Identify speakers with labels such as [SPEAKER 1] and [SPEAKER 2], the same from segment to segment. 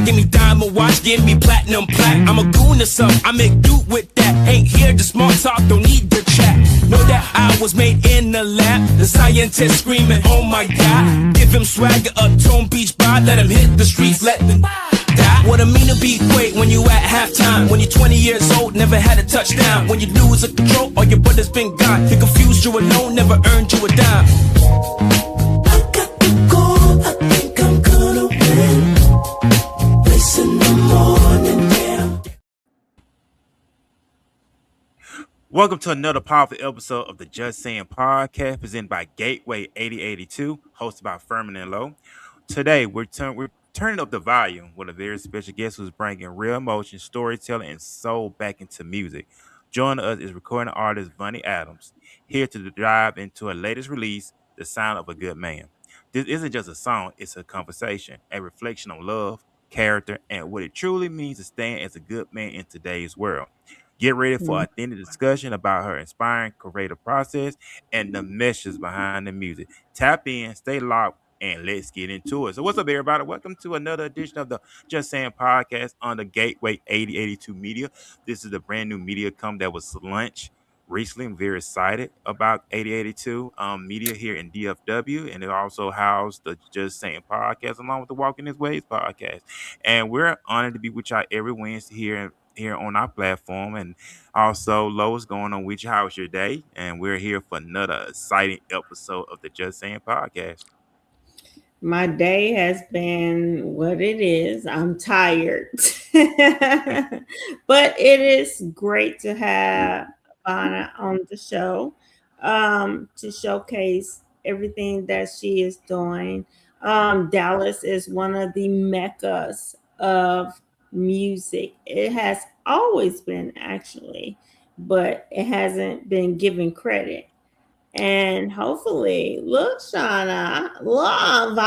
[SPEAKER 1] Give me diamond watch, give me platinum plaque. I'm a goon or something, I make do with that. Ain't here to smart talk, don't need the chat. Know that I was made in the lab. The scientist screaming, oh my God. Give him swagger up, Tone Beach bar. Let him hit the streets, let them die. What I mean to be great when you at halftime. When you're 20 years old, never had a touchdown. When you lose a control, all your brother's been gone. You're confused, you're alone, never earned you a dime. I got the goal, I think I'm gonna win. Place in the morning, yeah.
[SPEAKER 2] Welcome to another powerful episode of the JustSayN Podcast, presented by Gateway 8082, hosted by Ferman and Low. Today, we're turning up the volume with a very special guest who's bringing real emotion, storytelling, and soul back into music. Joining us is recording artist Chavonna Adams, here to dive into her latest release, The Sound of a Good Man. This isn't just a song, it's a conversation, a reflection on love, character, and what it truly means to stand as a good man in today's world. Get ready for an authentic discussion about her inspiring creative process and the messages behind the music. Tap in, stay locked, and let's get into it. So what's up, everybody? Welcome to another edition of the JustSayN Podcast on the Gateway 8082 Media. This is the brand new media that was launched recently. I'm very excited about 8082 Media here in DFW, and it also housed the JustSayN Podcast along with the Walking His Ways podcast. And we're honored to be with y'all every Wednesday here on our platform. And also, Lois, going on with you. How's your day? And we're here for another exciting episode of the JustSayN Podcast.
[SPEAKER 3] My day has been what it is. I'm tired. But it is great to have Chavonna on the show to showcase everything that she is doing. Dallas is one of the meccas of music. It has always been, actually, but it hasn't been given credit. And hopefully, look, Shauna, look,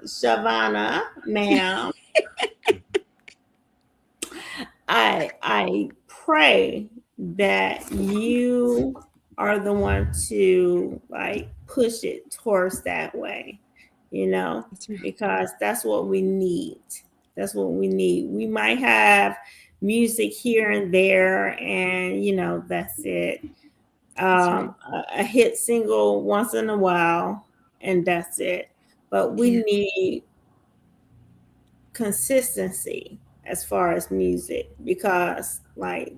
[SPEAKER 3] Chavonna, ma'am. I pray that you are the one to push it towards that way, because that's what we need. That's what we need. We might have music here and there, and that's it. A hit single once in a while, and that's it. But we need consistency as far as music, because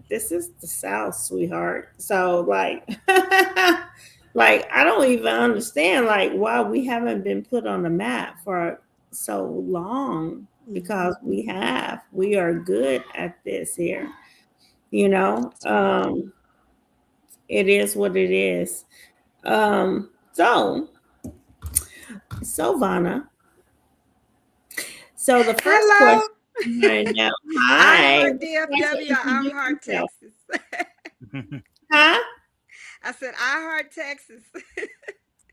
[SPEAKER 3] this is the South, sweetheart. So I don't even understand why we haven't been put on the map for so long, because we are good at this here, it is what it is. So Chavonna. So the first question right now. Hi.
[SPEAKER 4] I'm DFW. I'm Heart, Texas.
[SPEAKER 3] Huh?
[SPEAKER 4] I said I Heart, Texas.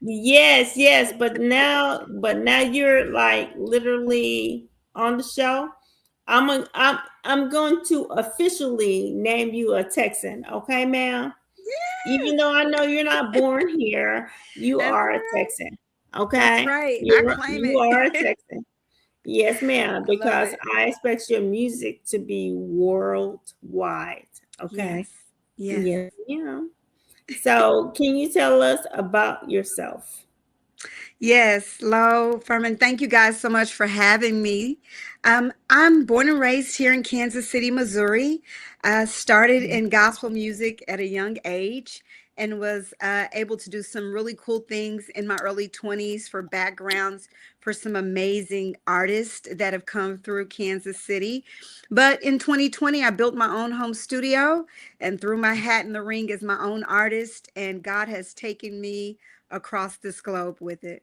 [SPEAKER 3] Yes, but now you're literally on the show. I'm going to officially name you a Texan, okay, ma'am? Yes. Even though I know you're not born here, you are a Texan. Okay.
[SPEAKER 4] That's right. I claim
[SPEAKER 3] you are a Texan. Yes, ma'am, because I expect your music to be worldwide. Okay.
[SPEAKER 4] Yes.
[SPEAKER 3] So can you tell us about yourself?
[SPEAKER 4] Yes, Lo, Ferman, thank you guys so much for having me. I'm born and raised here in Kansas City, Missouri. I started in gospel music at a young age and was able to do some really cool things in my early 20s for backgrounds for some amazing artists that have come through Kansas City. But in 2020, I built my own home studio and threw my hat in the ring as my own artist, and God has taken me across this globe with it.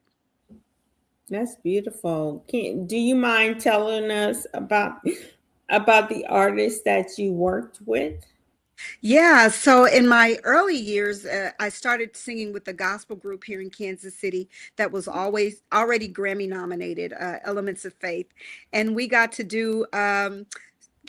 [SPEAKER 3] That's beautiful. Do you mind telling us about the artists that you worked with?
[SPEAKER 4] Yeah, so in my early years, I started singing with a gospel group here in Kansas City that was always already Grammy nominated, Elements of Faith. And we got to do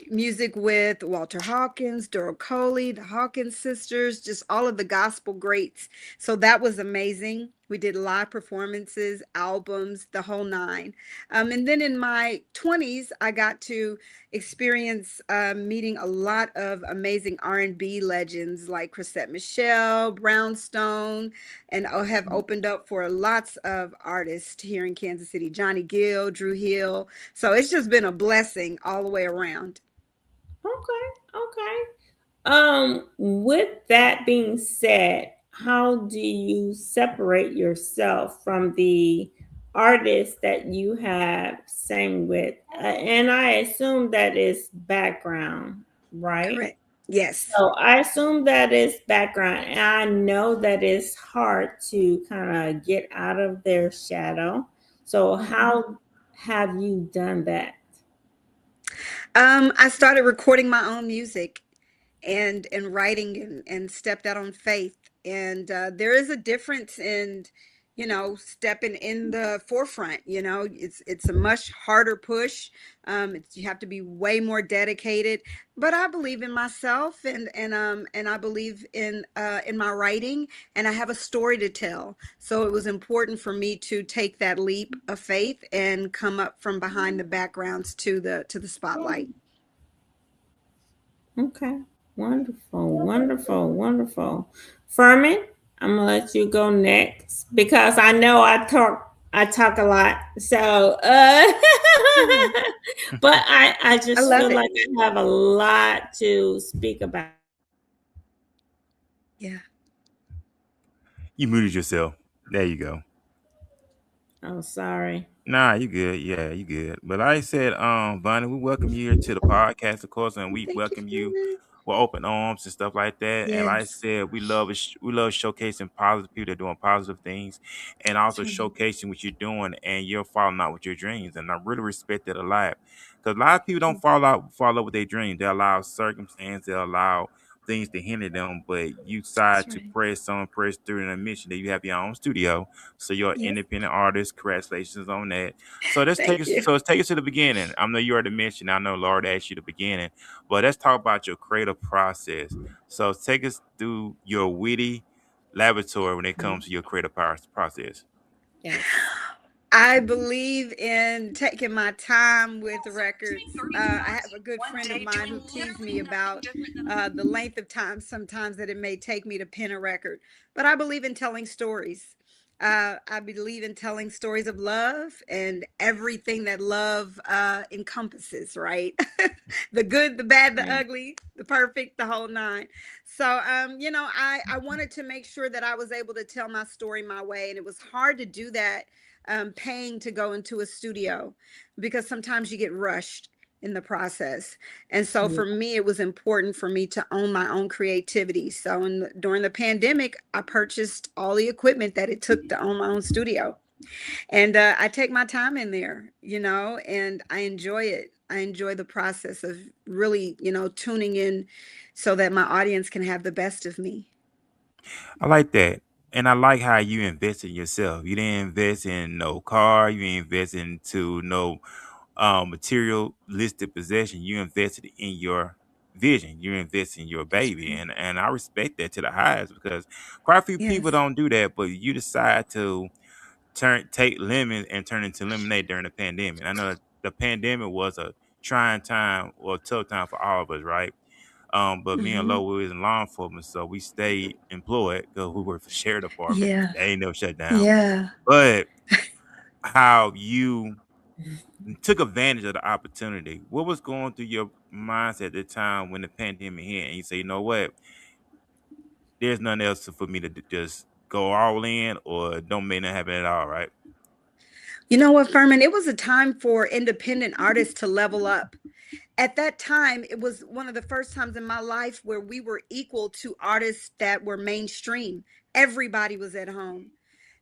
[SPEAKER 4] music with Walter Hawkins, Daryl Coley, the Hawkins sisters, just all of the gospel greats. So that was amazing. We did live performances, albums, the whole nine. And then in my 20s, I got to experience meeting a lot of amazing R&B legends like Chrisette Michele, Brownstone, and have opened up for lots of artists here in Kansas City, Johnny Gill, Drew Hill. So it's just been a blessing all the way around.
[SPEAKER 3] Okay. With that being said, how do you separate yourself from the artists that you have sang with? And I assume that is background, right?
[SPEAKER 4] Correct. Yes.
[SPEAKER 3] So I assume that is background. And I know that it's hard to kind of get out of their shadow. So how have you done that?
[SPEAKER 4] I started recording my own music and writing and stepped out on faith. And there is a difference in, stepping in the forefront. It's a much harder push. You have to be way more dedicated. But I believe in myself, and I believe in my writing, and I have a story to tell. So it was important for me to take that leap of faith and come up from behind the backgrounds to the spotlight.
[SPEAKER 3] Okay. Wonderful. Ferman, I'm gonna let you go next because I know I talk a lot. So but I just feel like I have a lot to speak about.
[SPEAKER 4] Yeah.
[SPEAKER 2] You muted yourself. There you go.
[SPEAKER 3] Oh, sorry.
[SPEAKER 2] Nah, you good. Yeah, you good. But like I said, Vonnie, we welcome you here to the podcast, of course, and we welcome you with open arms and stuff like that. And like I said, we love showcasing positive people that are doing positive things, and also showcasing what you're doing and you're following out with your dreams. And I really respect that a lot, because a lot of people don't follow with their dreams. They allow circumstances, they allow things to hinder them, but you decide to press through in a mission that you have your own studio. So you're an independent artist. Congratulations on that. So let's take us to the beginning. I know you already mentioned, I know Lord asked you the beginning, but let's talk about your creative process. So take us through your witty laboratory when it comes to your creative process.
[SPEAKER 3] Yes.
[SPEAKER 4] I believe in taking my time with the records. I have a good friend of mine who teased me about the length of time sometimes that it may take me to pen a record. But I believe in telling stories. I believe in telling stories of love and everything that love encompasses, right? The good, the bad, the ugly, the perfect, the whole nine. So, I wanted to make sure that I was able to tell my story my way. And it was hard to do that paying to go into a studio because sometimes you get rushed in the process. And so for me, it was important for me to own my own creativity. So during the pandemic, I purchased all the equipment that it took to own my own studio. And I take my time in there, and I enjoy it. I enjoy the process of really, tuning in so that my audience can have the best of me.
[SPEAKER 2] I like that. And I like how you invest in yourself. You didn't invest in no car. You didn't invest into no materialistic possession. You invested in your vision. You invest in your baby. And I respect that to the highest, because quite a few people don't do that, but you decide to take lemon and turn into lemonade during the pandemic. I know the pandemic was a trying time or a tough time for all of us, right? But me and Lo, we was in law enforcement, so we stayed employed because we worked for sheriff department.
[SPEAKER 4] Yeah.
[SPEAKER 2] They ain't never shut down.
[SPEAKER 4] Yeah.
[SPEAKER 2] But how you took advantage of the opportunity. What was going through your mindset at the time when the pandemic hit and you say, you know what? There's nothing else for me to just go all in or don't make nothing happen at all, right?
[SPEAKER 4] You know what, Ferman? It was a time for independent artists to level up. At that time, it was one of the first times in my life where we were equal to artists that were mainstream. Everybody was at home.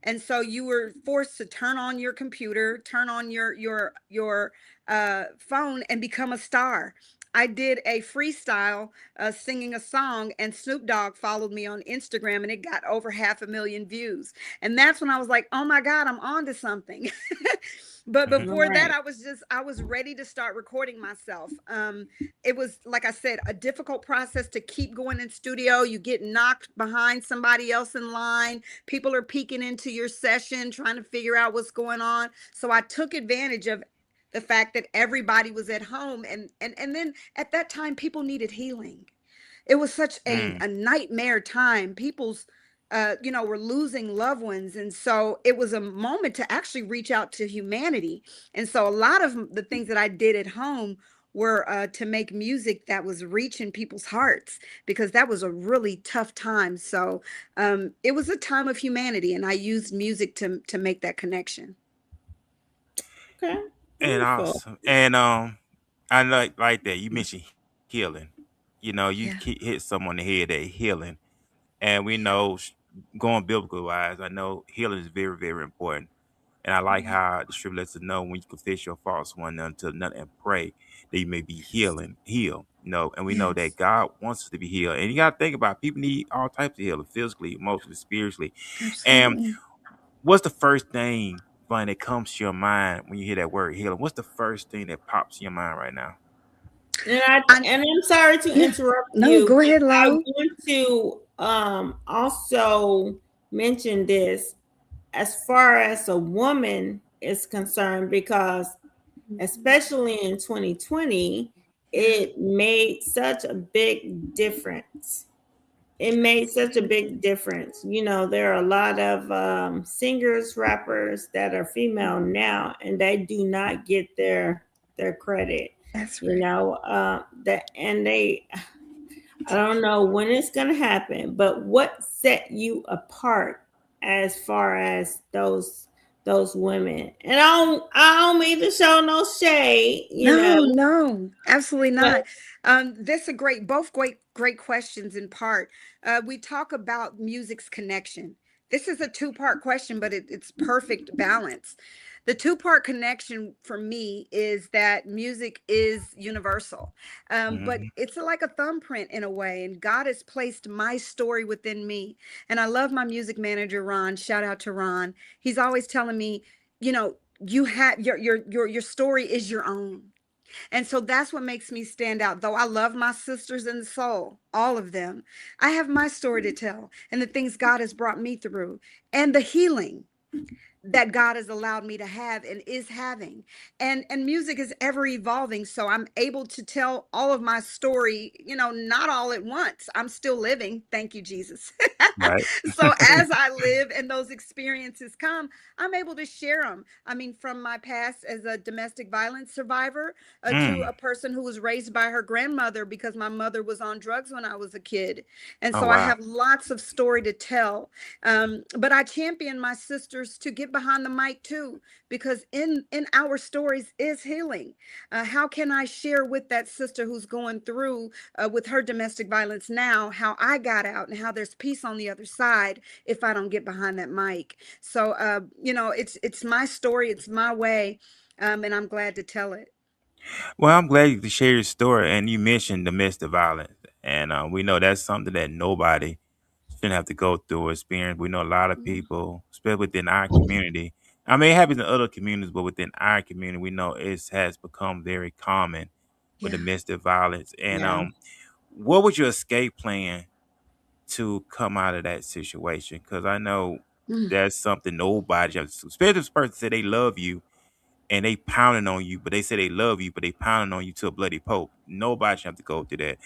[SPEAKER 4] And so you were forced to turn on your computer, turn on your phone and become a star. I did a freestyle singing a song, and Snoop Dogg followed me on Instagram, and it got over 500,000 views. And that's when I was like, oh my God, I'm on to something. But before that,
[SPEAKER 3] Right.
[SPEAKER 4] I was ready to start recording myself. It was, like I said, a difficult process to keep going in studio. You get knocked behind somebody else in line. People are peeking into your session, trying to figure out what's going on. So I took advantage of the fact that everybody was at home. And then at that time, people needed healing. It was such
[SPEAKER 2] Mm.
[SPEAKER 4] a nightmare time. People's were losing loved ones. And so it was a moment to actually reach out to humanity. And so a lot of the things that I did at home were to make music that was reaching people's hearts, because that was a really tough time. So it was a time of humanity, and I used music to make that connection.
[SPEAKER 3] Okay.
[SPEAKER 2] And
[SPEAKER 3] Beautiful.
[SPEAKER 2] awesome. And I like that you mentioned healing. You know, you
[SPEAKER 4] Yeah.
[SPEAKER 2] hit someone on the head that healing, and we know going biblical wise, I know healing is very very important. And I like
[SPEAKER 4] Yeah.
[SPEAKER 2] how the scripture lets us know when you confess your faults one unto another and pray that you may be healed. You know, and we know that
[SPEAKER 4] Yes.
[SPEAKER 2] God wants us to be healed. And you got to think about it, people need all types of healing, physically, emotionally, spiritually. And
[SPEAKER 4] Absolutely.
[SPEAKER 2] what's the first thing, Vaughn, that comes to your mind when you hear that word healing? What's the first thing that pops in your mind right now?
[SPEAKER 4] I,
[SPEAKER 3] And I'm sorry to
[SPEAKER 4] yeah.
[SPEAKER 3] interrupt
[SPEAKER 4] No,
[SPEAKER 3] you,
[SPEAKER 4] go
[SPEAKER 3] but
[SPEAKER 4] ahead,
[SPEAKER 3] I
[SPEAKER 4] Lo.
[SPEAKER 3] want to also mention this as far as a woman is concerned, because especially in 2020,
[SPEAKER 4] Yeah.
[SPEAKER 3] it made such a big difference. It made such a big difference. You know, there are a lot of singers, rappers that are female now, and they do not get their credit.
[SPEAKER 4] That's
[SPEAKER 3] You
[SPEAKER 4] right.
[SPEAKER 3] know, that and they. I don't know when it's gonna happen, but what set you apart as far as those women? And I don't mean to show no shade, you know,
[SPEAKER 4] No, no, absolutely
[SPEAKER 3] but
[SPEAKER 4] not. That's a great questions in part. We talk about music's connection. This is a two-part question, but it's perfect balance. The two-part connection for me is that music is universal, but
[SPEAKER 2] Hmm.
[SPEAKER 4] it's like a thumbprint in a way, and God has placed my story within me. And I love my music manager, Ron. Shout out to Ron. He's always telling me, you have your story is your own. And so that's what makes me stand out. Though I love my sisters in the soul, all of them, I have my story to tell and the things God has brought me through and the healing that God has allowed me to have and is having. And music is ever evolving. So I'm able to tell all of my story, not all at once. I'm still living. Thank you, Jesus.
[SPEAKER 2] Right.
[SPEAKER 4] So as I live and those experiences come, I'm able to share them. I mean, from my past as a domestic violence survivor to
[SPEAKER 2] Mm.
[SPEAKER 4] a person who was raised by her grandmother because my mother was on drugs when I was a kid. And
[SPEAKER 2] Oh
[SPEAKER 4] so I
[SPEAKER 2] wow.
[SPEAKER 4] have lots of story to tell. But I champion my sisters to get behind the mic too, because in our stories is healing. How can I share with that sister who's going through with her domestic violence now, how I got out and how there's peace on the other side if I don't get behind that mic? So it's my story, it's my way, and I'm glad to tell it.
[SPEAKER 2] Well, I'm glad you could share your story, and you mentioned domestic violence, and we know that's something that nobody shouldn't have to go through or experience. We know a lot of people, especially within our community. I mean, it happens in other communities, but within our community, we know it has become very common with
[SPEAKER 4] Yeah.
[SPEAKER 2] domestic violence. And
[SPEAKER 3] yeah.
[SPEAKER 2] what was your escape plan to come out of that situation? Because I know
[SPEAKER 4] Mm.
[SPEAKER 2] that's something nobody, especially if this person said they love you and they pounding on you, but they say they love you, but they pounding on you to a bloody pulp. Nobody should have to go through that.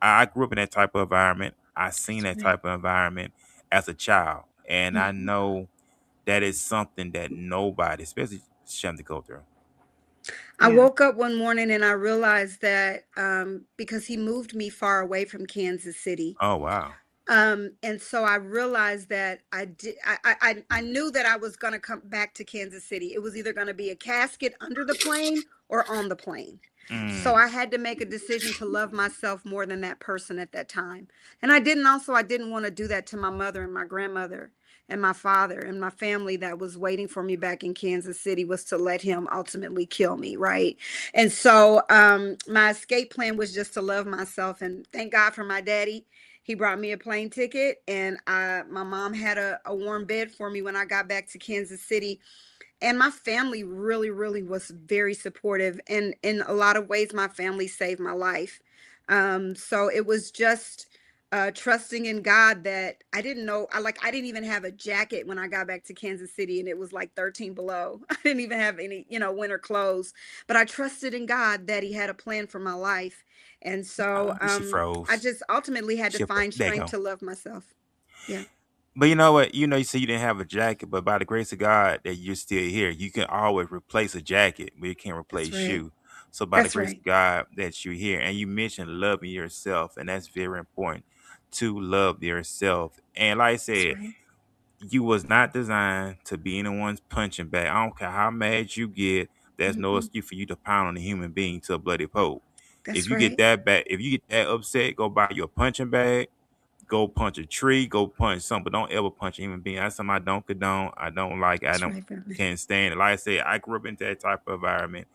[SPEAKER 2] I grew up in that type of environment. I seen
[SPEAKER 4] That's
[SPEAKER 2] that
[SPEAKER 4] right.
[SPEAKER 2] type of environment as a child, and I
[SPEAKER 4] Mhm.
[SPEAKER 2] know that is something that nobody, especially, should have to go through.
[SPEAKER 4] I
[SPEAKER 3] Yeah.
[SPEAKER 4] woke up one morning and I realized that because he moved me far away from Kansas City.
[SPEAKER 2] Oh wow.
[SPEAKER 4] And so I realized that I knew that I was going to come back to Kansas City. It was either going to be a casket under the plane or on the plane. So
[SPEAKER 2] Mm.
[SPEAKER 4] I had to make a decision to love myself more than that person at that time. And I didn't want to do that to my mother and my grandmother and my father and my family that was waiting for me back in Kansas City, was to let him ultimately kill me. Right. And so my escape plan was just to love myself. And thank God for my daddy. He brought me a plane ticket, and my mom had a warm bed for me when I got back to Kansas City. And my family really, really was very supportive. And in a lot of ways, my family saved my life. So it was just trusting in God that I didn't know. I didn't even have a jacket when I got back to Kansas City, and it was like 13 below. I didn't even have any, winter clothes, but I trusted in God that He had a plan for my life. And so
[SPEAKER 2] She
[SPEAKER 4] I
[SPEAKER 2] froze.
[SPEAKER 4] just ultimately had to find
[SPEAKER 2] There you
[SPEAKER 4] strength
[SPEAKER 2] go.
[SPEAKER 4] to love myself. Yeah.
[SPEAKER 2] But you know what? You said you didn't have a jacket, but by the grace of God that you're still here, you can always replace a jacket, but you can't
[SPEAKER 4] That's
[SPEAKER 2] replace
[SPEAKER 4] right.
[SPEAKER 2] you. So by the
[SPEAKER 4] That's
[SPEAKER 2] grace of
[SPEAKER 4] right.
[SPEAKER 2] God that you're here, and you mentioned loving yourself, and that's very important to love yourself. And like I
[SPEAKER 4] That's
[SPEAKER 2] said,
[SPEAKER 4] right.
[SPEAKER 2] you was not designed to be anyone's punching bag. I don't care how mad you get. There's no
[SPEAKER 4] Mm-mm.
[SPEAKER 2] excuse for you to pound on a human being to a bloody pulp. If
[SPEAKER 4] That's
[SPEAKER 2] you get
[SPEAKER 4] right.
[SPEAKER 2] that bad, if you get that upset, go buy your punching bag. Go punch a tree, go punch something, but don't ever punch a human being. That's something I don't condone. I don't like. I
[SPEAKER 4] That's
[SPEAKER 2] don't
[SPEAKER 4] right, Ferman.
[SPEAKER 2] can't stand it. Like I said, I grew up in that type of environment,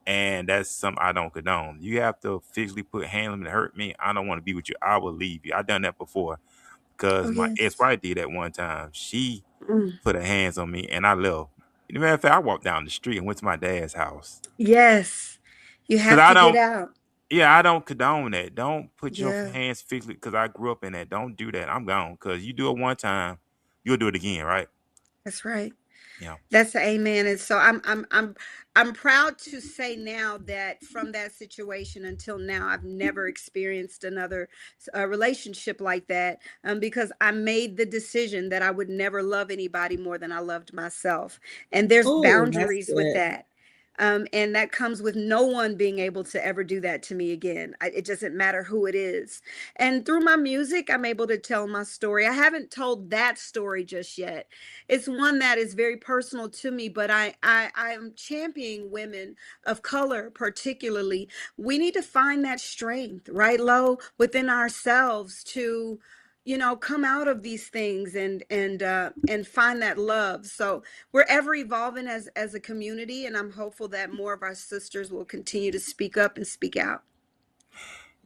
[SPEAKER 2] and that's something I don't condone. You have to physically put hands on me to hurt me. I don't want to be with you. I will leave you. I done that before
[SPEAKER 4] Oh,
[SPEAKER 2] because my
[SPEAKER 4] yes.
[SPEAKER 2] ex-wife did that one time. She
[SPEAKER 4] Mm.
[SPEAKER 2] put her hands on me, and I left. As a matter of fact, I walked down the street and went to my dad's house
[SPEAKER 4] Yes. You
[SPEAKER 2] because
[SPEAKER 4] have
[SPEAKER 2] I
[SPEAKER 4] to get
[SPEAKER 2] don't.
[SPEAKER 4] out.
[SPEAKER 2] Yeah, I don't condone that. Don't put your
[SPEAKER 4] Yeah.
[SPEAKER 2] hands physically because I grew up in that. Don't do that. I'm gone because you do it one time, you'll do it again, right?
[SPEAKER 4] That's right.
[SPEAKER 2] Yeah.
[SPEAKER 4] That's the amen. And so I'm proud to say now that from that situation until now, I've never experienced another relationship like that, because I made the decision that I would never love anybody more than I loved myself. And there's
[SPEAKER 3] Oh, that's
[SPEAKER 4] boundaries with
[SPEAKER 3] good.
[SPEAKER 4] that. And that comes with no one being able to ever do that to me again. It doesn't matter who it is. And through my music, I'm able to tell my story. I haven't told that story just yet. It's one that is very personal to me, but I am championing women of color, particularly. We need to find that strength, right, Lo, within ourselves to come out of these things and find that love. So we're ever evolving as a community, and I'm hopeful that more of our sisters will continue to speak up and speak out.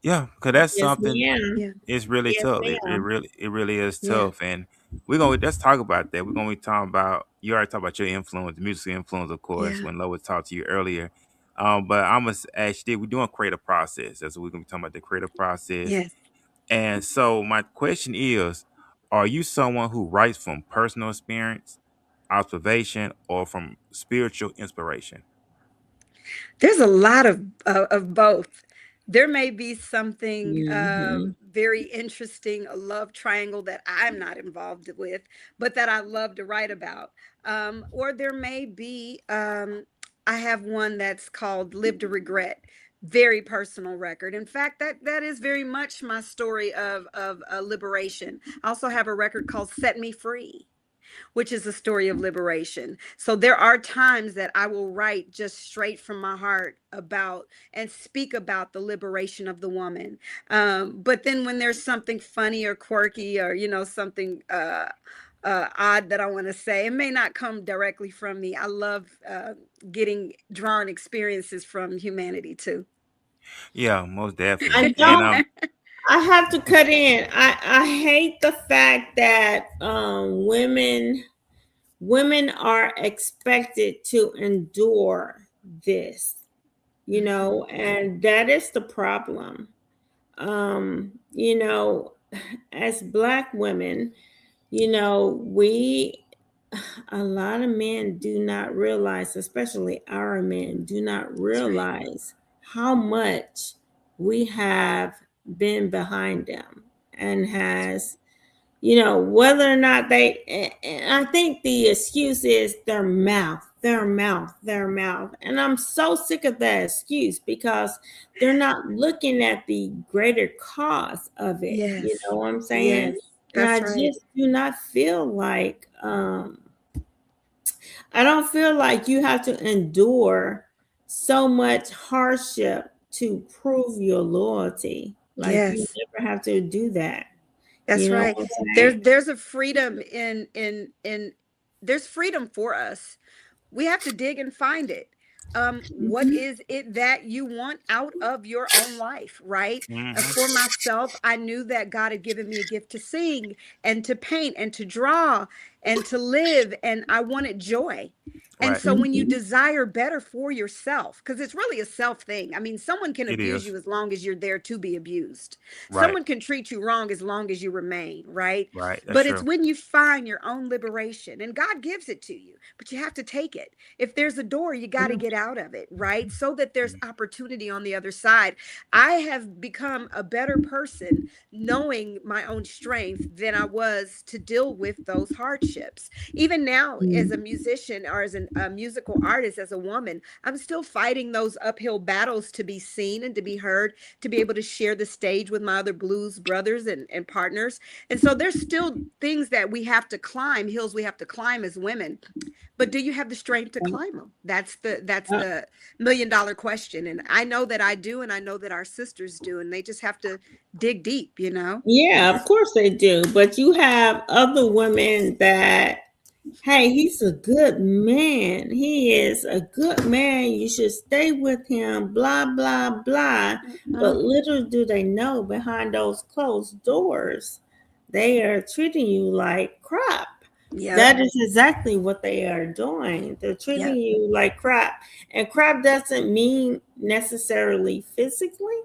[SPEAKER 2] Yeah, because that's
[SPEAKER 3] Yes,
[SPEAKER 2] something.
[SPEAKER 3] ma'am.
[SPEAKER 4] Yeah.
[SPEAKER 2] It's really
[SPEAKER 3] Yes,
[SPEAKER 2] tough.
[SPEAKER 3] ma'am.
[SPEAKER 2] It really is
[SPEAKER 4] Yeah.
[SPEAKER 2] tough. And let's talk about that. We're gonna be talking about you already talked about your influence, musical influence, of course,
[SPEAKER 4] Yeah.
[SPEAKER 2] when Lois talked to you earlier. But I'm gonna ask you, we're doing creative process. That's what we're gonna be talking about, the creative process.
[SPEAKER 4] Yes.
[SPEAKER 2] And so my question is, are you someone who writes from personal experience, observation, or from spiritual inspiration?
[SPEAKER 4] There's a lot of both. There may be something
[SPEAKER 3] Mm-hmm.
[SPEAKER 4] very interesting, a love triangle that I'm not involved with, but that I love to write about. Or there may be, I have one that's called Live to Regret. Very personal record. In fact, that is very much my story of liberation. I also have a record called Set Me Free, which is a story of liberation. So there are times that I will write just straight from my heart about and speak about the liberation of the woman. But then when there's something funny or quirky or, something odd that I want to say, it may not come directly from me. I love drawing experiences from humanity too.
[SPEAKER 2] Yeah, most definitely.
[SPEAKER 3] I
[SPEAKER 2] And
[SPEAKER 3] don't. I have to cut in. I hate the fact that women are expected to endure this, and that is the problem. You know, as Black women, we a lot of men do not realize, especially our men, do not
[SPEAKER 4] That's right.
[SPEAKER 3] realize how much we have been behind them and has, whether or not and I think the excuse is their mouth, their mouth, their mouth. And I'm so sick of that excuse because they're not looking at the greater cause of it. You
[SPEAKER 4] Yes.
[SPEAKER 3] know what I'm
[SPEAKER 4] Yes.
[SPEAKER 3] saying? And I
[SPEAKER 4] That's right.
[SPEAKER 3] just do not feel like, I don't feel like you have to endure so much hardship to prove your loyalty. Like you
[SPEAKER 4] Yes.
[SPEAKER 3] never have to do that.
[SPEAKER 4] That's
[SPEAKER 3] You know
[SPEAKER 4] right.
[SPEAKER 3] what I'm saying?
[SPEAKER 4] There's a freedom in there's freedom for us. We have to dig and find it. What
[SPEAKER 3] Mhm.
[SPEAKER 4] is it that you want out of your own life, right? For
[SPEAKER 2] hmm
[SPEAKER 4] myself, I knew that God had given me a gift to sing and to paint and to draw. and to live, and I wanted joy. And
[SPEAKER 2] Right.
[SPEAKER 4] so when you desire better for yourself, because it's really a self thing. I mean, someone can
[SPEAKER 2] It
[SPEAKER 4] abuse
[SPEAKER 2] is.
[SPEAKER 4] you as long as you're there to be abused.
[SPEAKER 2] Right.
[SPEAKER 4] Someone can treat you wrong as long as you remain, right?
[SPEAKER 2] Right. That's
[SPEAKER 4] But it's
[SPEAKER 2] true.
[SPEAKER 4] when you find your own liberation, and God gives it to you, but you have to take it. If there's a door, you got to get out of it, right? So that there's opportunity on the other side. I have become a better person knowing my own strength than I was to deal with those hardships. Even now, as a musician or as a musical artist, as a woman, I'm still fighting those uphill battles to be seen and to be heard, to be able to share the stage with my other blues brothers and partners. And so there's still things that we have to climb, hills we have to climb as women. But do you have the strength to climb them? That's the $1,000,000 question. And I know that I do, and I know that our sisters do, and they just have to dig deep, you know?
[SPEAKER 3] Yeah, of course they do. But you have other women that, hey, he's a good man. He is a good man. You should stay with him, blah, blah, blah. But little do they know, behind those closed doors, they are treating you like crap.
[SPEAKER 4] Yeah.
[SPEAKER 3] That is exactly what they are doing. They're treating you like crap. And crap doesn't mean necessarily physically.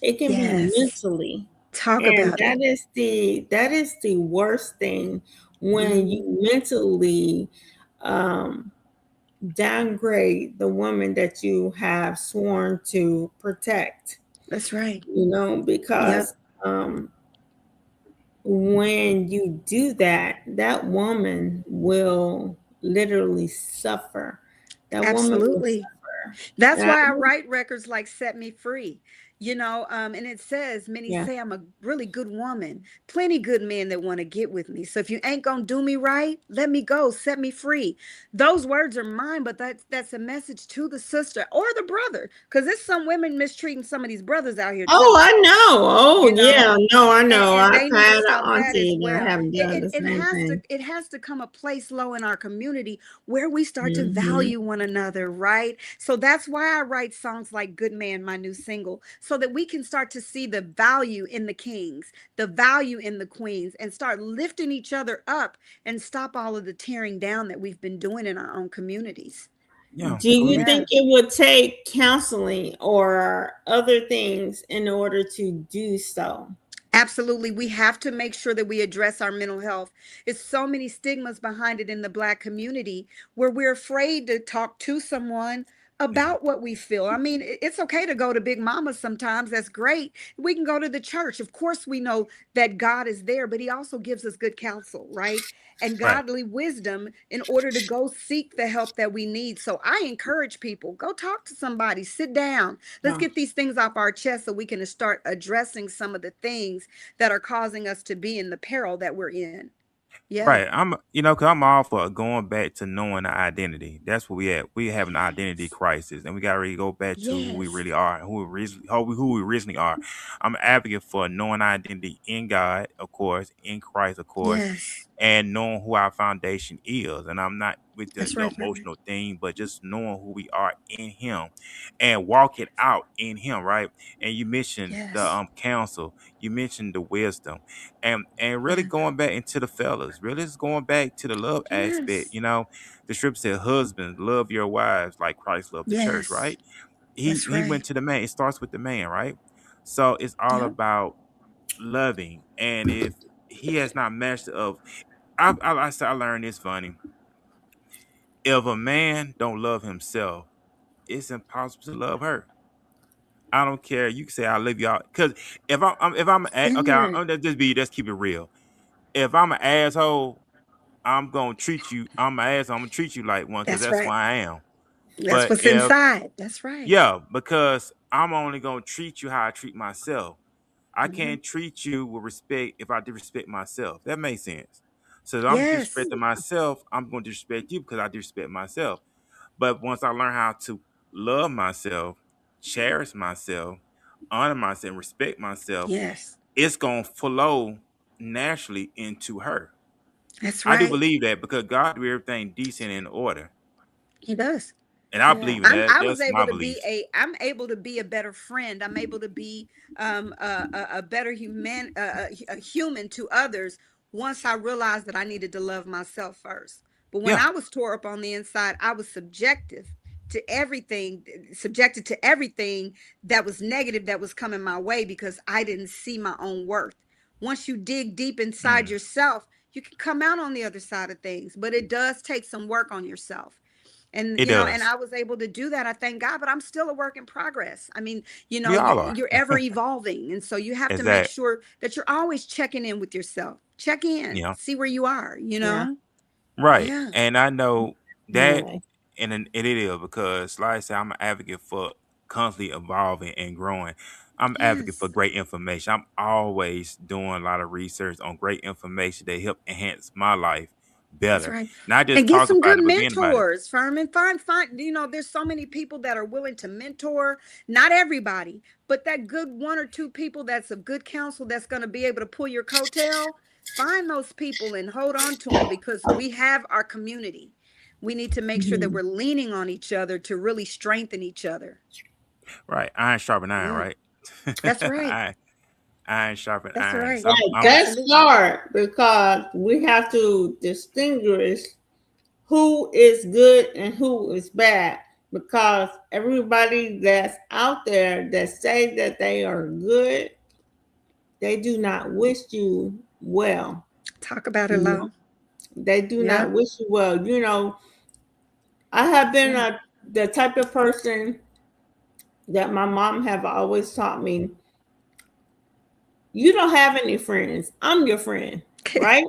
[SPEAKER 3] It can be mentally.
[SPEAKER 4] Talk
[SPEAKER 3] And
[SPEAKER 4] about it.
[SPEAKER 3] that is the worst thing, when you mentally downgrade the woman that you have sworn to protect.
[SPEAKER 4] That's right.
[SPEAKER 3] You know, because when you do that, that woman will literally suffer. That
[SPEAKER 4] Absolutely.
[SPEAKER 3] woman will suffer.
[SPEAKER 4] That's why I write records like Set Me Free. You know, and it says, many say I'm a really good woman, plenty good men that want to get with me. So if you ain't gonna do me right, let me go, set me free. Those words are mine, but that's a message to the sister or the brother, because there's some women mistreating some of these brothers out here too.
[SPEAKER 3] Oh, I know. Oh,
[SPEAKER 4] You know?
[SPEAKER 3] yeah. No, I know.
[SPEAKER 4] And
[SPEAKER 3] I
[SPEAKER 4] they need to
[SPEAKER 3] had an
[SPEAKER 4] stop that as
[SPEAKER 3] auntie that
[SPEAKER 4] well.
[SPEAKER 3] haven't done the same thing.
[SPEAKER 4] It has to come a place low in our community where we start to value one another, right? So that's why I write songs like Good Man, my new single, so that we can start to see the value in the kings, the value in the queens, and start lifting each other up and stop all of the tearing down that we've been doing in our own communities.
[SPEAKER 2] Yeah.
[SPEAKER 3] Do you think it would take counseling or other things in order to do so?
[SPEAKER 4] Absolutely. We have to make sure that we address our mental health. It's so many stigmas behind it in the Black community, where we're afraid to talk to someone about what we feel. I mean, it's okay to go to Big Mama sometimes. That's great. We can go to the church. Of course, we know that God is there, but he also gives us good counsel, right? And godly wisdom in order to go seek the help that we need. So I encourage people, go talk to somebody, sit down. Let's get these things off our chest so we can start addressing some of the things that are causing us to be in the peril that we're in. Yeah.
[SPEAKER 2] Right. Cause I'm all for going back to knowing the identity. That's what we at. We have an identity crisis, and we got to really go back to who we really are, who we originally are. I'm an advocate for knowing identity in God, of course, in Christ, of course, and knowing who our foundation is. And I'm not with the emotional thing, but just knowing who we are in Him and walk it out in Him, right? And you mentioned the counsel, you mentioned the wisdom, and really going back into the fellas, really just going back to the love aspect. You know, the scripture said, "Husbands, love your wives like Christ loved the church." Right? He went to the man. It starts with the man, right? So it's all about loving, and if he has not mastered of, I learned this funny. If a man don't love himself, it's impossible to love her. I don't care. You can say I love y'all, because if let's keep it real. If I'm an asshole, I'm gonna treat you. I'm an asshole. I'm gonna treat you like one, because that's who I am.
[SPEAKER 4] That's what's inside. That's right.
[SPEAKER 2] Yeah, because I'm only gonna treat you how I treat myself. I can't treat you with respect if I disrespect myself. That makes sense. So if I'm disrespecting myself, I'm going to disrespect you because I disrespect myself. But once I learn how to love myself, cherish myself, honor myself, and respect myself, it's going to flow naturally into her.
[SPEAKER 4] That's right.
[SPEAKER 2] I do believe that, because God do everything decent and in order.
[SPEAKER 4] He does.
[SPEAKER 2] And I believe in that.
[SPEAKER 4] I'm able to be a better friend. I'm able to be a better human to others once I realized that I needed to love myself first. But when I was tore up on the inside, I was subjected to everything that was negative that was coming my way because I didn't see my own worth. Once you dig deep inside yourself, you can come out on the other side of things, but it does take some work on yourself. And
[SPEAKER 2] It
[SPEAKER 4] and
[SPEAKER 2] does.
[SPEAKER 4] I was able to do that. I thank God, but I'm still a work in progress. I mean,
[SPEAKER 2] We all are.
[SPEAKER 4] you're ever evolving. And so you have to make
[SPEAKER 2] Exactly.
[SPEAKER 4] sure that you're always checking in with yourself. Check in,
[SPEAKER 2] Yeah.
[SPEAKER 4] see where you are,
[SPEAKER 3] Yeah.
[SPEAKER 2] Right.
[SPEAKER 4] Yeah.
[SPEAKER 2] And I know that,
[SPEAKER 3] Really.
[SPEAKER 2] and it is because, like I said, I'm an advocate for constantly evolving and growing. I'm an advocate for
[SPEAKER 4] Yes.
[SPEAKER 2] great information. I'm always doing a lot of research on great information that help enhance my life
[SPEAKER 4] That's
[SPEAKER 2] better.
[SPEAKER 4] right.
[SPEAKER 2] Not just
[SPEAKER 4] And get
[SPEAKER 2] talk
[SPEAKER 4] some
[SPEAKER 2] about
[SPEAKER 4] good
[SPEAKER 2] it, but being about it.
[SPEAKER 4] mentors, Ferman. Find, there's so many people that are willing to mentor. Not everybody, but that good one or two people that's of good counsel that's going to be able to pull your coattail. Find those people and hold on to them because we have our community. We need to make sure that we're leaning on each other to really strengthen each other.
[SPEAKER 2] Right. Iron sharpen iron,
[SPEAKER 4] Yeah,
[SPEAKER 2] right?
[SPEAKER 4] that's right.
[SPEAKER 2] iron, iron sharpen
[SPEAKER 4] That's
[SPEAKER 2] iron.
[SPEAKER 4] right.
[SPEAKER 2] So
[SPEAKER 3] Right.
[SPEAKER 2] I'm
[SPEAKER 3] That's
[SPEAKER 4] Absolutely.
[SPEAKER 3] hard because we have to distinguish who is good and who is bad. Because everybody that's out there that say that they are good, they do not wish you well.
[SPEAKER 4] Talk about it,
[SPEAKER 3] You
[SPEAKER 4] Lo.
[SPEAKER 3] know, they do
[SPEAKER 4] Yeah.
[SPEAKER 3] not wish you well. I have been
[SPEAKER 4] Yeah.
[SPEAKER 3] the type of person that my mom have always taught me. You don't have any friends. I'm your friend, right?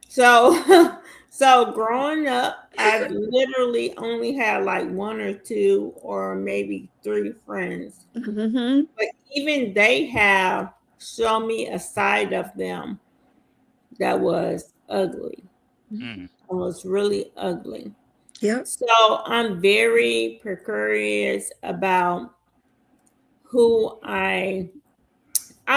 [SPEAKER 3] So, so growing up, I literally only had like one or two or maybe three friends.
[SPEAKER 4] Mm-hmm.
[SPEAKER 3] But even they have shown me a side of them that was ugly.
[SPEAKER 2] mm,
[SPEAKER 3] It was really ugly.
[SPEAKER 4] Yep.
[SPEAKER 3] So I'm very precarious about who I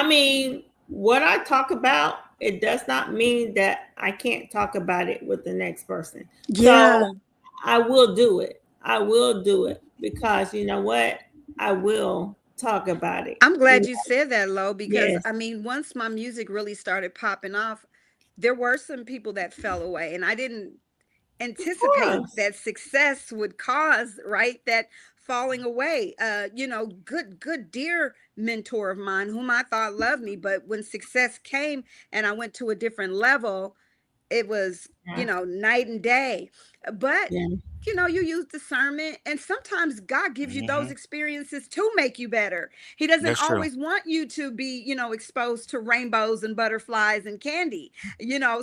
[SPEAKER 3] mean, what I talk about, it does not mean that I can't talk about it with the next person.
[SPEAKER 4] Yeah.
[SPEAKER 3] So I will do it. I will do it because you know what? I will talk about it.
[SPEAKER 4] I'm glad
[SPEAKER 3] You
[SPEAKER 4] you
[SPEAKER 3] know?
[SPEAKER 4] said that, Lo, because
[SPEAKER 3] Yes.
[SPEAKER 4] I mean, once my music really started popping off, there were some people that fell away, and I didn't
[SPEAKER 3] Of
[SPEAKER 4] anticipate
[SPEAKER 3] course.
[SPEAKER 4] that success would cause, right, that falling away. Good dear mentor of mine whom I thought loved me, but when success came and I went to a different level, it was,
[SPEAKER 3] Yeah.
[SPEAKER 4] night and day. But
[SPEAKER 3] Yeah.
[SPEAKER 4] you use discernment, and sometimes God gives you those
[SPEAKER 2] hmm
[SPEAKER 4] experiences to make you better. He doesn't
[SPEAKER 2] That's true.
[SPEAKER 4] always want you to be, exposed to rainbows and butterflies and candy.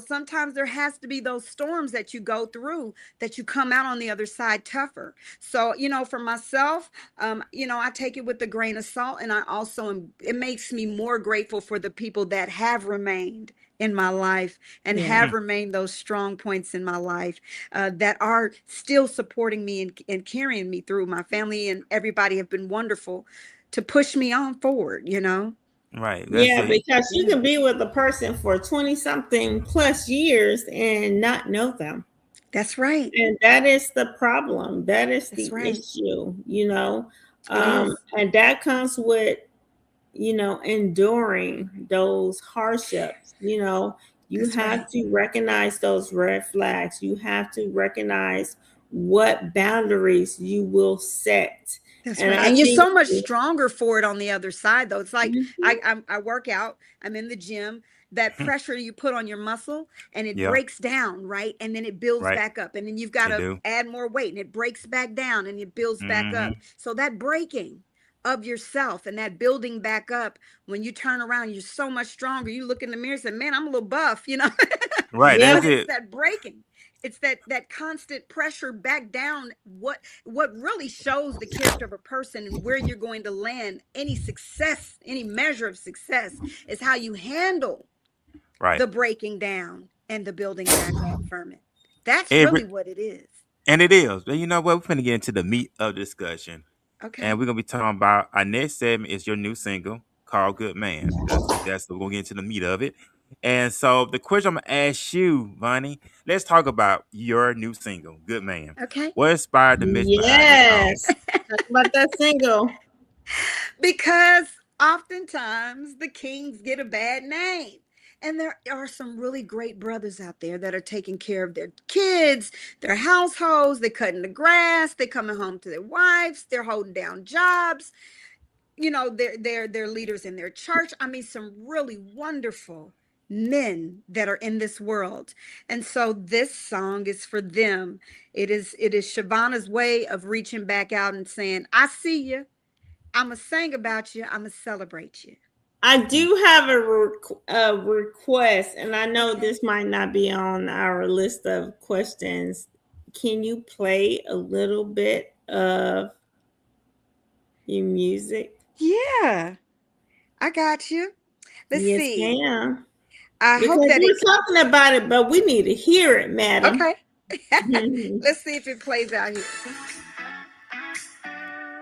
[SPEAKER 4] Sometimes there has to be those storms that you go through that you come out on the other side tougher. So, for myself, I take it with a grain of salt, and it makes me more grateful for the people that have remained in my life and
[SPEAKER 3] Yeah.
[SPEAKER 4] have remained those strong points in my life that are still supporting me and carrying me through. My family and everybody have been wonderful to push me on forward.
[SPEAKER 2] Right. That's
[SPEAKER 3] Yeah,
[SPEAKER 2] it.
[SPEAKER 3] because you
[SPEAKER 4] Yeah,
[SPEAKER 3] can be with a person for 20 something plus years and not know them.
[SPEAKER 4] that's right.
[SPEAKER 3] And that is the problem. That is
[SPEAKER 4] That's
[SPEAKER 3] the
[SPEAKER 4] right.
[SPEAKER 3] issue,
[SPEAKER 4] It is.
[SPEAKER 3] and that comes with, enduring those hardships. You
[SPEAKER 4] That's right.
[SPEAKER 3] have to recognize those red flags. You have to recognize what boundaries you will set.
[SPEAKER 4] That's
[SPEAKER 3] And
[SPEAKER 4] right.
[SPEAKER 3] I
[SPEAKER 4] And you're
[SPEAKER 3] think,
[SPEAKER 4] so much stronger for it on the other side, though. It's like
[SPEAKER 3] Mhm.
[SPEAKER 4] I work out, I'm in the gym. That pressure you put on your muscle and it
[SPEAKER 2] Yeah.
[SPEAKER 4] breaks down, right? And then it builds
[SPEAKER 2] Right.
[SPEAKER 4] back up. And then you've got
[SPEAKER 2] It
[SPEAKER 4] to
[SPEAKER 2] do.
[SPEAKER 4] add more weight and it breaks back down and it builds back up.
[SPEAKER 2] hmm
[SPEAKER 4] So that breaking of yourself and that building back up, when you turn around, you're so much stronger. You look in the mirror and say, man, I'm a little buff,
[SPEAKER 2] Right.
[SPEAKER 3] Yeah,
[SPEAKER 2] That's
[SPEAKER 4] But it's
[SPEAKER 2] it.
[SPEAKER 4] that breaking. It's that constant pressure back down. What really shows the character of a person and where you're going to land any success, any measure of success is how you handle
[SPEAKER 2] Right.
[SPEAKER 4] the breaking down and the building back up, Ferment. That's
[SPEAKER 2] It
[SPEAKER 4] really
[SPEAKER 2] re-
[SPEAKER 4] what it is.
[SPEAKER 2] and it is. But you know what? We're finna get into the meat of the discussion.
[SPEAKER 4] Okay.
[SPEAKER 2] And we're gonna be talking about our next segment is your new single called Good Man. That's we're gonna get into the meat of it. And so the question I'm gonna ask you, Vonnie, let's talk about your new single, Good Man.
[SPEAKER 4] Okay.
[SPEAKER 2] What inspired the message behind this song?
[SPEAKER 3] yes. Talk about that single.
[SPEAKER 4] Because oftentimes the kings get a bad name. And there are some really great brothers out there that are taking care of their kids, their households. They're cutting the grass. They're coming home to their wives. They're holding down jobs. They're leaders in their church. I mean, some really wonderful men that are in this world. And so this song is for them. It is Chavonna's way of reaching back out and saying, I see you. I'm going to sing about you. I'm going to celebrate you.
[SPEAKER 3] I do have a request, and I know this might not be on our list of questions. Can you play a little bit of your music?
[SPEAKER 4] Yeah, I got you. Let's see.
[SPEAKER 3] Ma'am.
[SPEAKER 4] I
[SPEAKER 3] Because
[SPEAKER 4] hope that
[SPEAKER 3] we're talking about it, but we need to hear it, madam.
[SPEAKER 4] Okay. Let's see if it plays out here.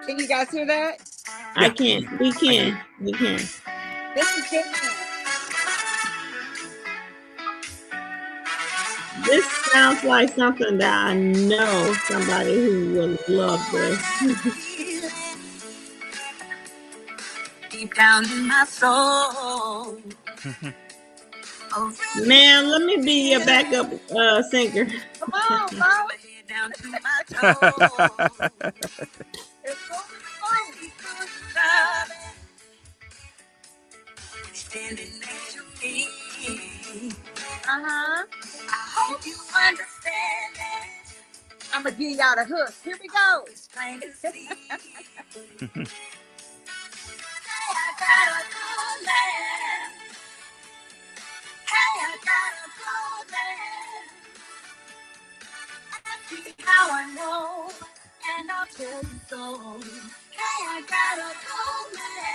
[SPEAKER 4] Can you guys hear that?
[SPEAKER 3] I can. We can. We can.
[SPEAKER 4] This is good.
[SPEAKER 3] This sounds like something that I know somebody who would love this.
[SPEAKER 5] Deep down in my soul.
[SPEAKER 3] Ma'am, let me be your backup singer.
[SPEAKER 4] Come on, Mo.
[SPEAKER 5] Down to my toes.
[SPEAKER 4] It's so
[SPEAKER 5] Standing next to me.
[SPEAKER 4] Uh-huh.
[SPEAKER 5] I hope you understand it.
[SPEAKER 4] I'm going to give y'all the hook. Here we go.
[SPEAKER 5] It's plain to see. I got a good man. Hey, I got a good man. Ask me how I know, and I'll tell you so. Hey, I got a good man.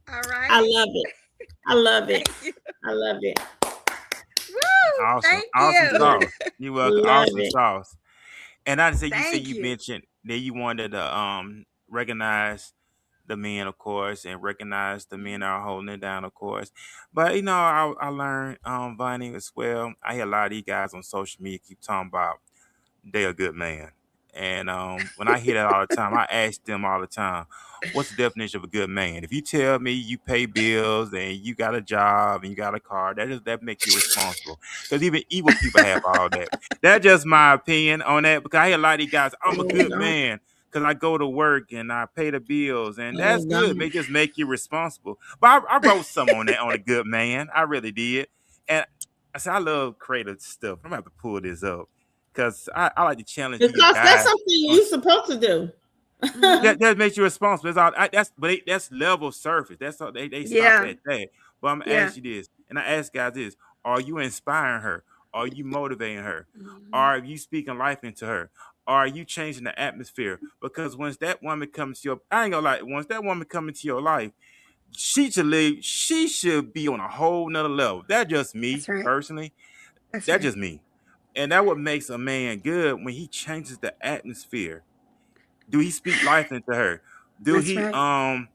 [SPEAKER 4] All right.
[SPEAKER 3] I love it. I love it. I love it.
[SPEAKER 4] Woo!
[SPEAKER 2] Awesome.
[SPEAKER 4] Thank
[SPEAKER 2] Awesome
[SPEAKER 4] you.
[SPEAKER 2] sauce. You welcome.
[SPEAKER 3] Love
[SPEAKER 2] Awesome
[SPEAKER 3] it.
[SPEAKER 2] sauce. And I say
[SPEAKER 4] Thank
[SPEAKER 2] you
[SPEAKER 4] you.
[SPEAKER 2] mentioned that you wanted to recognize the men, of course, and recognize the men that are holding it down, of course. But I learned Vonnie as well. I hear a lot of these guys on social media keep talking about they a good man. And when I hear that all the time, I ask them all the time, what's the definition of a good man? If you tell me you pay bills and you got a job and you got a car, that makes you responsible. Because even evil people have all that. That's just my opinion on that. Because I hear a lot of these guys, I'm a good man because I go to work and I pay the bills. And that's good. They just make you responsible. But I wrote some on that on a good man. I really did. And I said, I love creative stuff. I'm going to have to pull this up. Because I like to challenge you
[SPEAKER 3] Because
[SPEAKER 2] guys.
[SPEAKER 3] that's something you're supposed to do.
[SPEAKER 2] that makes you responsible. That's level surface. That's all they stop at that. But I'm gonna ask you this, and I ask guys this: are you inspiring her? Are you motivating her? Are you speaking life into her? Are you changing the atmosphere? Because once that woman comes to your, I ain't gonna lie, once that woman comes into your life, she should be on a whole nother level. That's just me
[SPEAKER 4] That's right.
[SPEAKER 2] personally.
[SPEAKER 4] That's
[SPEAKER 2] That's
[SPEAKER 4] right.
[SPEAKER 2] just me. And that what makes a man good when he changes the atmosphere. Do he speak life into her? Do
[SPEAKER 4] That's
[SPEAKER 2] he
[SPEAKER 4] right.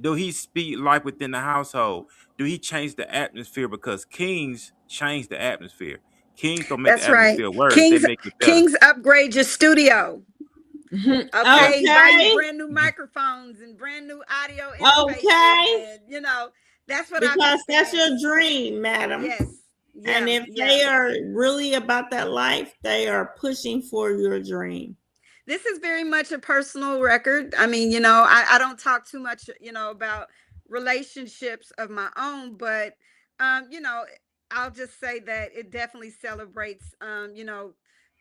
[SPEAKER 2] do he speak life within the household? Do he change the atmosphere? Because kings change the atmosphere. Kings don't make the
[SPEAKER 4] That's right.
[SPEAKER 2] atmosphere worse, they make it better.
[SPEAKER 4] Kings upgrade your studio. Okay. Buy you
[SPEAKER 3] Okay.
[SPEAKER 4] brand new microphones and brand new audio interfaces.
[SPEAKER 3] Okay.
[SPEAKER 4] And, that's what I've
[SPEAKER 3] Because that's
[SPEAKER 4] experienced.
[SPEAKER 3] your dream, madam.
[SPEAKER 4] Yes.
[SPEAKER 3] And
[SPEAKER 4] Yeah,
[SPEAKER 3] if they are really about that life, they are pushing for your dream.
[SPEAKER 4] This is very much a personal record. I mean, I don't talk too much, about relationships of my own, but, I'll just say that it definitely celebrates,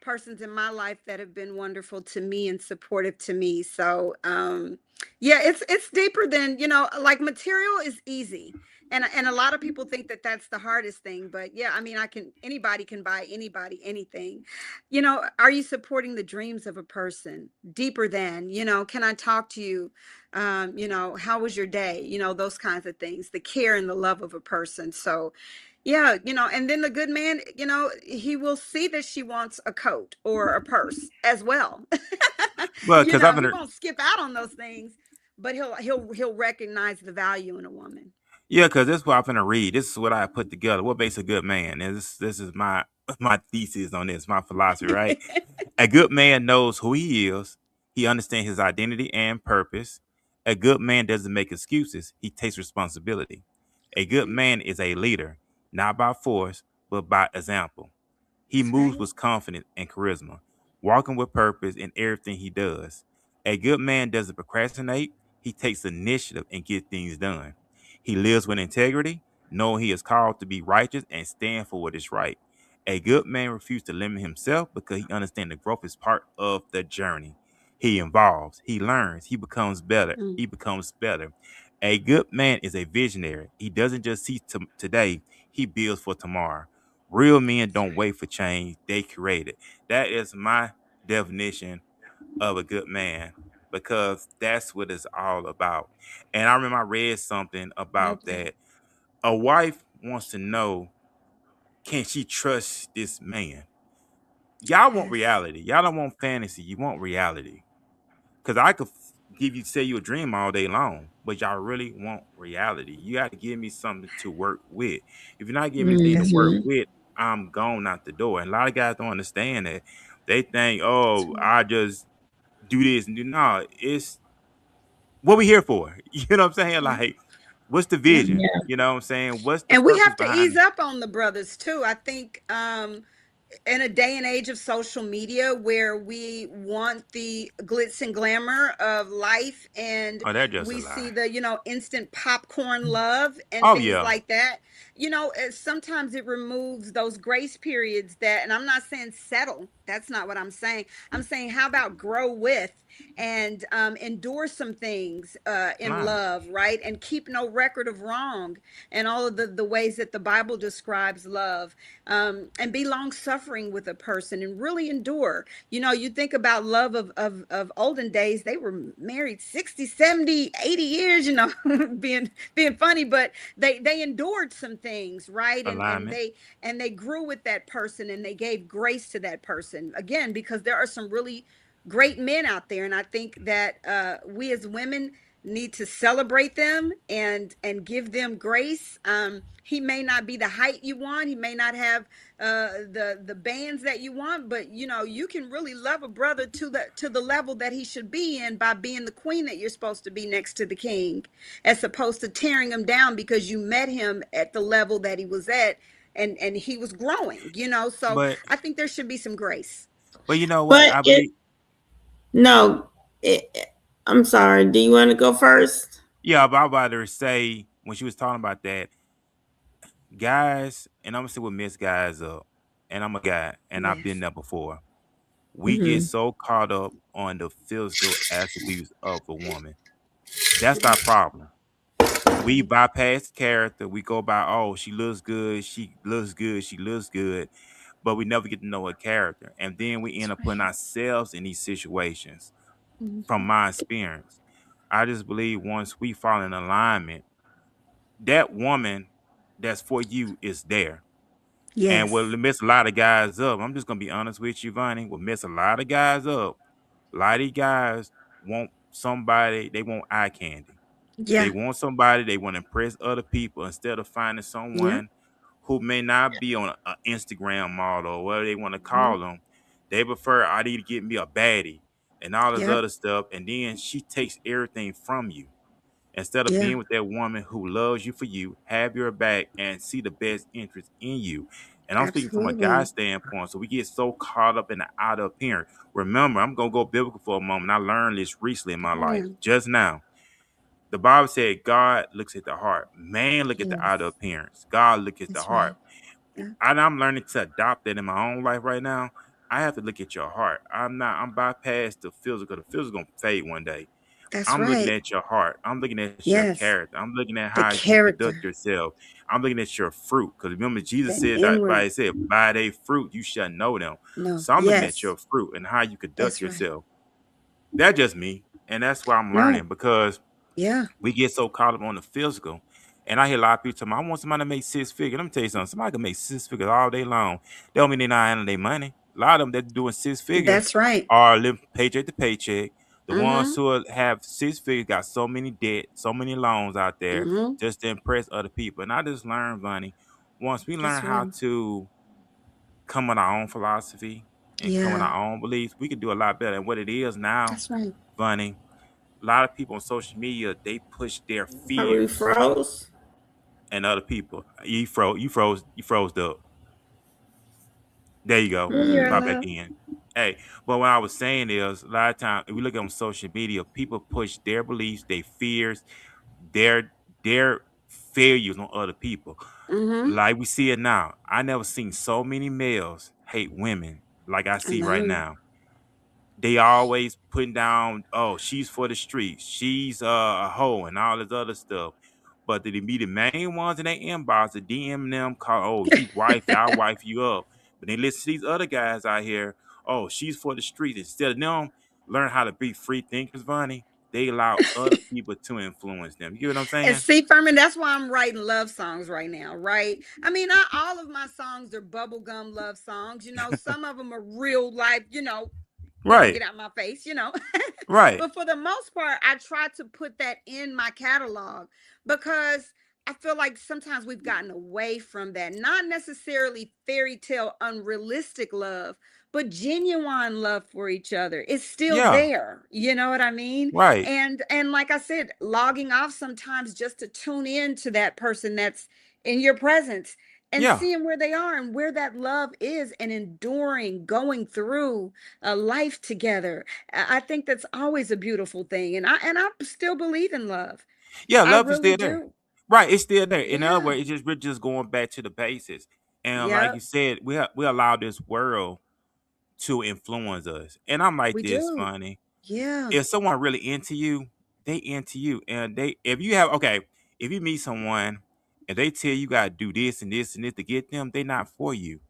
[SPEAKER 4] persons in my life that have been wonderful to me and supportive to me. So, yeah, it's deeper than, like material is easy. And a lot of people think that that's the hardest thing, but yeah, I mean, anybody can buy anybody anything. Are you supporting the dreams of a person deeper than, can I talk to you? How was your day? Those kinds of things, the care and the love of a person. So yeah, and then the good man, he will see that she wants a coat or a purse as well.
[SPEAKER 2] Well, because
[SPEAKER 4] he won't skip out on those things, but he'll recognize the value in a woman.
[SPEAKER 2] yeah, because this is what I'm gonna read. This is what I put together. What makes a good man? And this is my thesis on this, my philosophy, right? A good man knows who he is. He understands his identity and purpose. A good man doesn't make excuses. He takes responsibility. A good man is a leader, not by force, but by example. He
[SPEAKER 4] That's
[SPEAKER 2] moves
[SPEAKER 4] right.
[SPEAKER 2] with confidence and charisma, walking with purpose in everything he does. A good man doesn't procrastinate, he takes initiative and gets things done. He lives with integrity, knowing he is called to be righteous and stand for what is right. A good man refuses to limit himself because he understands that growth is part of the journey. He evolves, he learns, he becomes better.
[SPEAKER 4] Mm,
[SPEAKER 2] He becomes better. A good man is a visionary. He doesn't just see today, he builds for tomorrow. Real men
[SPEAKER 4] that's
[SPEAKER 2] don't
[SPEAKER 4] right.
[SPEAKER 2] wait for change, they create it. That is my definition of a good man because that's what it's all about. And I remember I read something
[SPEAKER 4] Love
[SPEAKER 2] about
[SPEAKER 4] that.
[SPEAKER 2] that. A wife wants to know, can she trust this man? Y'all want
[SPEAKER 4] Yes.
[SPEAKER 2] reality. Y'all don't want fantasy. You want reality. Because I could give you say you a dream all day long, but y'all really want reality. You got to give me something to work with. If you're not giving me anything to
[SPEAKER 4] That's
[SPEAKER 2] work
[SPEAKER 4] right.
[SPEAKER 3] Mhm.
[SPEAKER 2] with, I'm gone out the door. And a lot of guys don't understand that. They think,
[SPEAKER 4] That's
[SPEAKER 2] oh,
[SPEAKER 4] right.
[SPEAKER 2] I just do this and do no. It's what we here for. You know what I'm saying?
[SPEAKER 4] Yeah.
[SPEAKER 2] Like, what's the
[SPEAKER 4] Yeah.
[SPEAKER 2] vision? You know what I'm saying? What's the
[SPEAKER 4] And we
[SPEAKER 2] purpose
[SPEAKER 4] have to
[SPEAKER 2] behind
[SPEAKER 4] ease
[SPEAKER 2] it?
[SPEAKER 4] up on the brothers too. I think in a day and age of social media where we want the glitz and glamour of life and
[SPEAKER 2] Oh, that's just a
[SPEAKER 4] we see
[SPEAKER 2] lie.
[SPEAKER 4] the instant popcorn love and
[SPEAKER 2] Oh
[SPEAKER 4] things
[SPEAKER 2] yeah,
[SPEAKER 4] like that, sometimes it removes those grace periods that, and I'm not saying settle, that's not what I'm saying. I'm saying how about grow with and endure some things in
[SPEAKER 2] nah.
[SPEAKER 4] love, right, and keep no record of wrong, and all of the ways that the Bible describes love, and be long suffering with a person and really endure. You think about love of olden days, they were married 60, 70, 80 years, being funny, but they endured some things, right? And
[SPEAKER 2] Alignment.
[SPEAKER 4] they grew with that person and they gave grace to that person again, because there are some really great men out there, and I think that we as women need to celebrate them and give them grace. He may not be the height you want, he may not have the bands that you want, but you can really love a brother to the level that he should be in by being the queen that you're supposed to be next to the king, as opposed to tearing him down because you met him at the level that he was at, and he was growing. So
[SPEAKER 2] But
[SPEAKER 4] I think there should be some grace.
[SPEAKER 2] you know what?
[SPEAKER 3] But
[SPEAKER 2] I
[SPEAKER 3] it
[SPEAKER 2] believe.
[SPEAKER 3] no, I'm sorry. Do you want to go first?
[SPEAKER 2] Yeah, but I was about to say when she was talking about that, guys, and I'm gonna say what mess guys up, and I'm a guy, and I've been
[SPEAKER 4] Yes.
[SPEAKER 2] there before. We get
[SPEAKER 3] Hmm.
[SPEAKER 2] so caught up on the physical attributes of a woman. That's our problem. We bypass the character. We go by, oh, she looks good, she looks good, she looks good, but we never get to know her character. And then we end
[SPEAKER 4] That's
[SPEAKER 2] up putting
[SPEAKER 4] right.
[SPEAKER 2] ourselves in these situations. From
[SPEAKER 4] Mhm.
[SPEAKER 2] my experience, I just believe once we fall in alignment, that woman that's for you is there. And what
[SPEAKER 4] Yes.
[SPEAKER 2] mess a lot of guys up, I'm just gonna be honest with you, Vonnie. What mess a lot of guys up, a lot of these guys want somebody, they want eye candy. They
[SPEAKER 4] Yeah.
[SPEAKER 2] want somebody, they want to impress other people instead of finding
[SPEAKER 4] Yeah.
[SPEAKER 2] someone who may not be on an Instagram model or whatever they want to
[SPEAKER 4] Mhm.
[SPEAKER 2] call them. They prefer, I need to get me a baddie and all this
[SPEAKER 4] Yep.
[SPEAKER 2] other stuff. And then she takes everything from you instead of
[SPEAKER 4] Yeah.
[SPEAKER 2] being with that woman who loves you for you, have your back, and see the best interest in you. And I'm speaking from a guy
[SPEAKER 4] Absolutely.
[SPEAKER 2] standpoint. So we get so caught up in the outer appearance. Remember, I'm gonna go biblical for a moment. I learned this recently in my
[SPEAKER 4] Come
[SPEAKER 2] life,
[SPEAKER 4] on.
[SPEAKER 2] just now. The Bible said God looks at the heart. Man look at the outer
[SPEAKER 4] Yes.
[SPEAKER 2] appearance. God look at the
[SPEAKER 4] That's
[SPEAKER 2] heart.
[SPEAKER 4] right. Yeah.
[SPEAKER 2] And I'm learning to adopt that in my own life right now. I have to look at your heart. I'm bypass the physical. The physical gonna fade one day.
[SPEAKER 4] That's
[SPEAKER 2] I'm looking
[SPEAKER 4] right.
[SPEAKER 2] at your heart. I'm looking at your
[SPEAKER 4] Yes.
[SPEAKER 2] character. I'm looking at
[SPEAKER 4] The
[SPEAKER 2] how you conduct
[SPEAKER 4] character.
[SPEAKER 2] yourself. I'm looking at your fruit. Because remember, Jesus
[SPEAKER 4] Then
[SPEAKER 2] said that
[SPEAKER 4] inward.
[SPEAKER 2] by said, by their fruit you shall know them.
[SPEAKER 4] No.
[SPEAKER 2] So I'm looking at
[SPEAKER 4] Yes.
[SPEAKER 2] your fruit and how you conduct
[SPEAKER 4] That's right.
[SPEAKER 2] yourself. That's just me. And that's why I'm
[SPEAKER 4] No.
[SPEAKER 2] learning because
[SPEAKER 4] Yeah.
[SPEAKER 2] we get so caught up on the physical. And I hear a lot of people talking, I want somebody to make 6 figures. Let me tell you something. Somebody can make 6 figures all day long. That don't mean they're not handling their money. A lot of them that doing 6 figures
[SPEAKER 4] That's right.
[SPEAKER 2] are living paycheck to paycheck. The ones
[SPEAKER 4] Mm-hmm.
[SPEAKER 2] who have 6 figures got so many debt, so many loans out there
[SPEAKER 4] Mm-hmm.
[SPEAKER 2] just to impress other people. And I just learned, Bunny, once we learn
[SPEAKER 4] That's
[SPEAKER 2] how
[SPEAKER 4] right.
[SPEAKER 2] to come with our own philosophy and come with
[SPEAKER 4] Yeah.
[SPEAKER 2] our own beliefs, we can do a lot better. And what it is now,
[SPEAKER 4] That's right.
[SPEAKER 2] Bunny, a lot of people on social media, they push their
[SPEAKER 3] Are we
[SPEAKER 2] fears.
[SPEAKER 3] froze?
[SPEAKER 2] and other people. You froze up. There you go.
[SPEAKER 3] We're
[SPEAKER 2] You
[SPEAKER 3] here,
[SPEAKER 4] Mm.
[SPEAKER 2] pop back
[SPEAKER 3] love.
[SPEAKER 2] in. Hey, but what I was saying is a lot of times if we look on social media, people push their beliefs, their fears, their their failures on other people.
[SPEAKER 4] Mm-hmm.
[SPEAKER 2] Like we see it now. I never seen so many males hate women like I
[SPEAKER 4] I
[SPEAKER 2] see right
[SPEAKER 4] know.
[SPEAKER 2] now. They always putting down, oh, she's for the streets, she's a hoe, and all this other stuff. But they be the main ones in their inbox, the DM them, call, oh, you wifey, I'll wife you up. But they listen to these other guys out here, oh, she's for the streets. Instead of them learn how to be free thinkers, Vonnie, they allow other people to influence them. You get what I'm
[SPEAKER 4] And
[SPEAKER 2] saying?
[SPEAKER 4] see, Ferman, that's why I'm writing love songs right now, right? I mean, not all of my songs are bubblegum love songs. Some of them are real life,
[SPEAKER 2] Right,
[SPEAKER 4] get out my face.
[SPEAKER 2] right.
[SPEAKER 4] But for the most part, I try to put that in my catalog because I feel like sometimes we've gotten away from that. Not necessarily fairy tale, unrealistic love, but genuine love for each other is still
[SPEAKER 2] Yeah,
[SPEAKER 4] there. You know what I mean?
[SPEAKER 2] right.
[SPEAKER 4] And like I said, logging off sometimes just to tune in to that person that's in your presence and
[SPEAKER 2] Yeah.
[SPEAKER 4] seeing where they are and where that love is and enduring, going through a life together. I think that's always a beautiful thing. And I still believe in love.
[SPEAKER 2] Yeah,
[SPEAKER 4] I
[SPEAKER 2] love is
[SPEAKER 4] really
[SPEAKER 2] still there.
[SPEAKER 4] do.
[SPEAKER 2] Right, it's still there. In other
[SPEAKER 4] Yeah.
[SPEAKER 2] words, we're just going back to the basics. And like you
[SPEAKER 4] Yep.
[SPEAKER 2] said, we allow this world to influence us. And I'm like
[SPEAKER 4] We
[SPEAKER 2] this,
[SPEAKER 4] do.
[SPEAKER 2] funny.
[SPEAKER 4] Yeah.
[SPEAKER 2] If someone really into you, they into you. And they if you have okay, if you meet someone and they tell you gotta do this and this and this to get them, they not for you.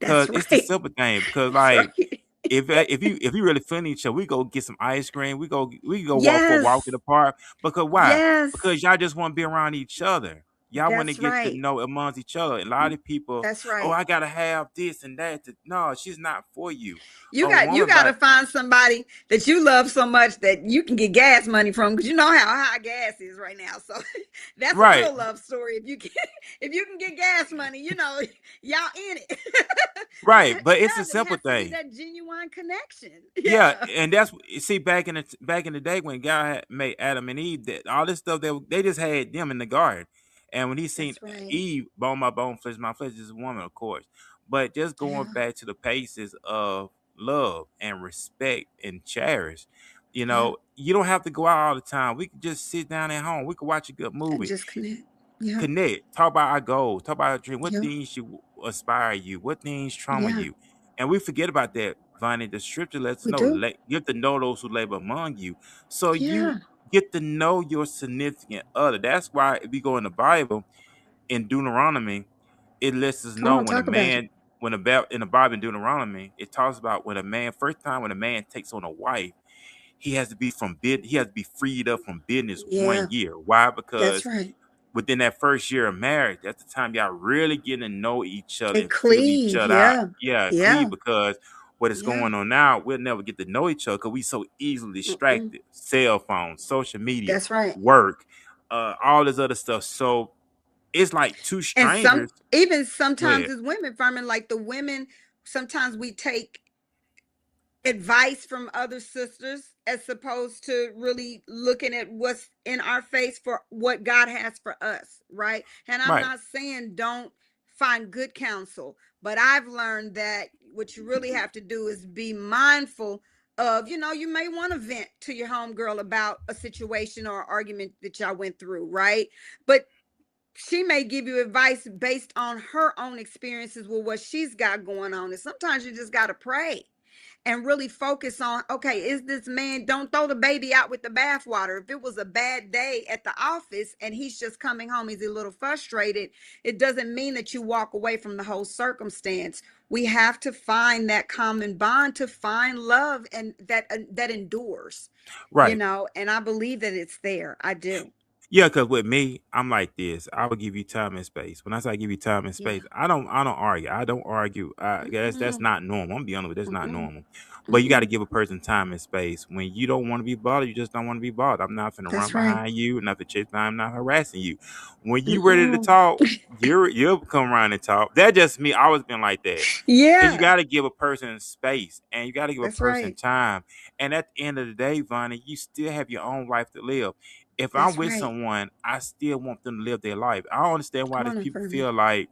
[SPEAKER 4] That's
[SPEAKER 2] Cause it's the
[SPEAKER 4] right.
[SPEAKER 2] simple thing. Because
[SPEAKER 4] That's
[SPEAKER 2] like
[SPEAKER 4] right.
[SPEAKER 2] if you really feeling each other, we go get some ice cream. We can go walk for a walk in
[SPEAKER 4] Yes.
[SPEAKER 2] the park. Because why?
[SPEAKER 4] Yes.
[SPEAKER 2] Because y'all just want to be around each other. Y'all want to
[SPEAKER 4] That's
[SPEAKER 2] get to
[SPEAKER 4] right.
[SPEAKER 2] know amongst each other. A lot of people,
[SPEAKER 4] That's
[SPEAKER 2] oh,
[SPEAKER 4] right.
[SPEAKER 2] I gotta have this and that. No, she's not for you.
[SPEAKER 4] You
[SPEAKER 2] A
[SPEAKER 4] you
[SPEAKER 2] woman,
[SPEAKER 4] got
[SPEAKER 2] by
[SPEAKER 4] to find somebody that you love so much that you can get gas money from because you know how high gas is right now. So that's a
[SPEAKER 2] right,
[SPEAKER 4] real love story. If you can if you can get gas money, y'all in it.
[SPEAKER 2] right. But it's a
[SPEAKER 4] Yeah, it
[SPEAKER 2] simple
[SPEAKER 4] has to be
[SPEAKER 2] thing.
[SPEAKER 4] that genuine connection.
[SPEAKER 2] Yeah,
[SPEAKER 4] Yeah.
[SPEAKER 2] and that's see back in the day when God had made Adam and Eve, that all this stuff they just had them in the garden, and when he seen
[SPEAKER 4] That's right.
[SPEAKER 2] Eve, bone my bone, flesh my flesh, is a woman, of course. But just going
[SPEAKER 4] Yeah.
[SPEAKER 2] back to the basis of love and respect and cherish,
[SPEAKER 4] Yeah.
[SPEAKER 2] you don't have to go out all the time. We can just sit down at home. We can watch a good
[SPEAKER 4] And
[SPEAKER 2] movie,
[SPEAKER 4] just connect. Yeah.
[SPEAKER 2] connect, talk about our goals, talk about our dream, what
[SPEAKER 4] Yeah.
[SPEAKER 2] things you aspire you, what things trauma
[SPEAKER 4] Yeah.
[SPEAKER 2] you, and we forget about that. Vonnie, the scripture lets us
[SPEAKER 4] We
[SPEAKER 2] know,
[SPEAKER 4] do.
[SPEAKER 2] get to know those who labor among you, so you
[SPEAKER 4] Yeah.
[SPEAKER 2] get to know your significant other. That's why if you go in the Bible in Deuteronomy, it lets us
[SPEAKER 4] Come
[SPEAKER 2] know
[SPEAKER 4] on,
[SPEAKER 2] when a
[SPEAKER 4] talk about it.
[SPEAKER 2] man in the Bible in Deuteronomy, it talks about when a man first time when a man takes on a wife, he has to be freed up from business one
[SPEAKER 4] Yeah.
[SPEAKER 2] year. Why?
[SPEAKER 4] That's
[SPEAKER 2] Because
[SPEAKER 4] right.
[SPEAKER 2] within that first year of marriage, that's the time y'all really getting to know each other
[SPEAKER 4] And
[SPEAKER 2] and feel each
[SPEAKER 4] cleave.
[SPEAKER 2] other out.
[SPEAKER 4] Yeah.
[SPEAKER 2] Yeah, cleave,
[SPEAKER 4] Yeah.
[SPEAKER 2] because what is
[SPEAKER 4] Yeah.
[SPEAKER 2] going on now, we'll never get to know each other because we so easily
[SPEAKER 4] Mm-mm.
[SPEAKER 2] distracted. Cell phones, social media,
[SPEAKER 4] That's right.
[SPEAKER 2] work, all this other stuff. So it's like two
[SPEAKER 4] And
[SPEAKER 2] strangers.
[SPEAKER 4] even
[SPEAKER 2] Go
[SPEAKER 4] sometimes
[SPEAKER 2] ahead.
[SPEAKER 4] as women, Fermin, like the women, sometimes we take advice from other sisters as opposed to really looking at what's in our face for what God has for us, right? And I'm
[SPEAKER 2] Right,
[SPEAKER 4] not saying don't find good counsel, but I've learned that what you really have to do is be mindful of, you may want to vent to your homegirl about a situation or argument that y'all went through, right? But she may give you advice based on her own experiences with what she's got going on. And sometimes you just got to pray and really focus on, okay, is this man, don't throw the baby out with the bathwater. If it was a bad day at the office and he's just coming home, he's a little frustrated, it doesn't mean that you walk away from the whole circumstance. We have to find that common bond to find love and that endures,
[SPEAKER 2] right.
[SPEAKER 4] and I believe that it's there. I do.
[SPEAKER 2] Yeah, because with me, I'm like this. I will give you time and space. When I say I give you time and
[SPEAKER 4] Yeah.
[SPEAKER 2] space, I don't argue. I don't argue. That's
[SPEAKER 4] Mm-mm,
[SPEAKER 2] not normal. I'm gonna be honest with you, that's not
[SPEAKER 4] mm-mm,
[SPEAKER 2] normal. But you got to
[SPEAKER 4] mm-mm.
[SPEAKER 2] give a person time and space. When you don't want to be bothered, you just don't want to be bothered. I'm not finna run
[SPEAKER 4] That's right.
[SPEAKER 2] behind you, not to chase down, I'm not harassing you. When you ready to
[SPEAKER 4] Mm-mm.
[SPEAKER 2] talk, you'll come around and talk. That's just me. I always been like that. Because you
[SPEAKER 4] Yeah,
[SPEAKER 2] got to give a person space and you got to give a
[SPEAKER 4] that's
[SPEAKER 2] person
[SPEAKER 4] right.
[SPEAKER 2] time. And at the end of the day, Vonnie, you still have your own life to live. if I'm
[SPEAKER 4] That's
[SPEAKER 2] with
[SPEAKER 4] right.
[SPEAKER 2] someone, I still want them to live their life. I don't understand why
[SPEAKER 4] Come
[SPEAKER 2] these
[SPEAKER 4] on,
[SPEAKER 2] people
[SPEAKER 4] Ferman.
[SPEAKER 2] feel like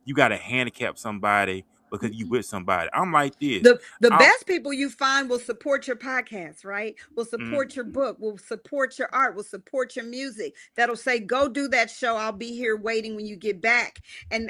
[SPEAKER 2] you got to handicap somebody because you with somebody. I'm like this.
[SPEAKER 4] The
[SPEAKER 2] I'm
[SPEAKER 4] best people you find will support your podcast, right? Will
[SPEAKER 2] mm,
[SPEAKER 4] support your book, will support your art, will support your music. That'll say, go do that show. I'll be here waiting when you get back. And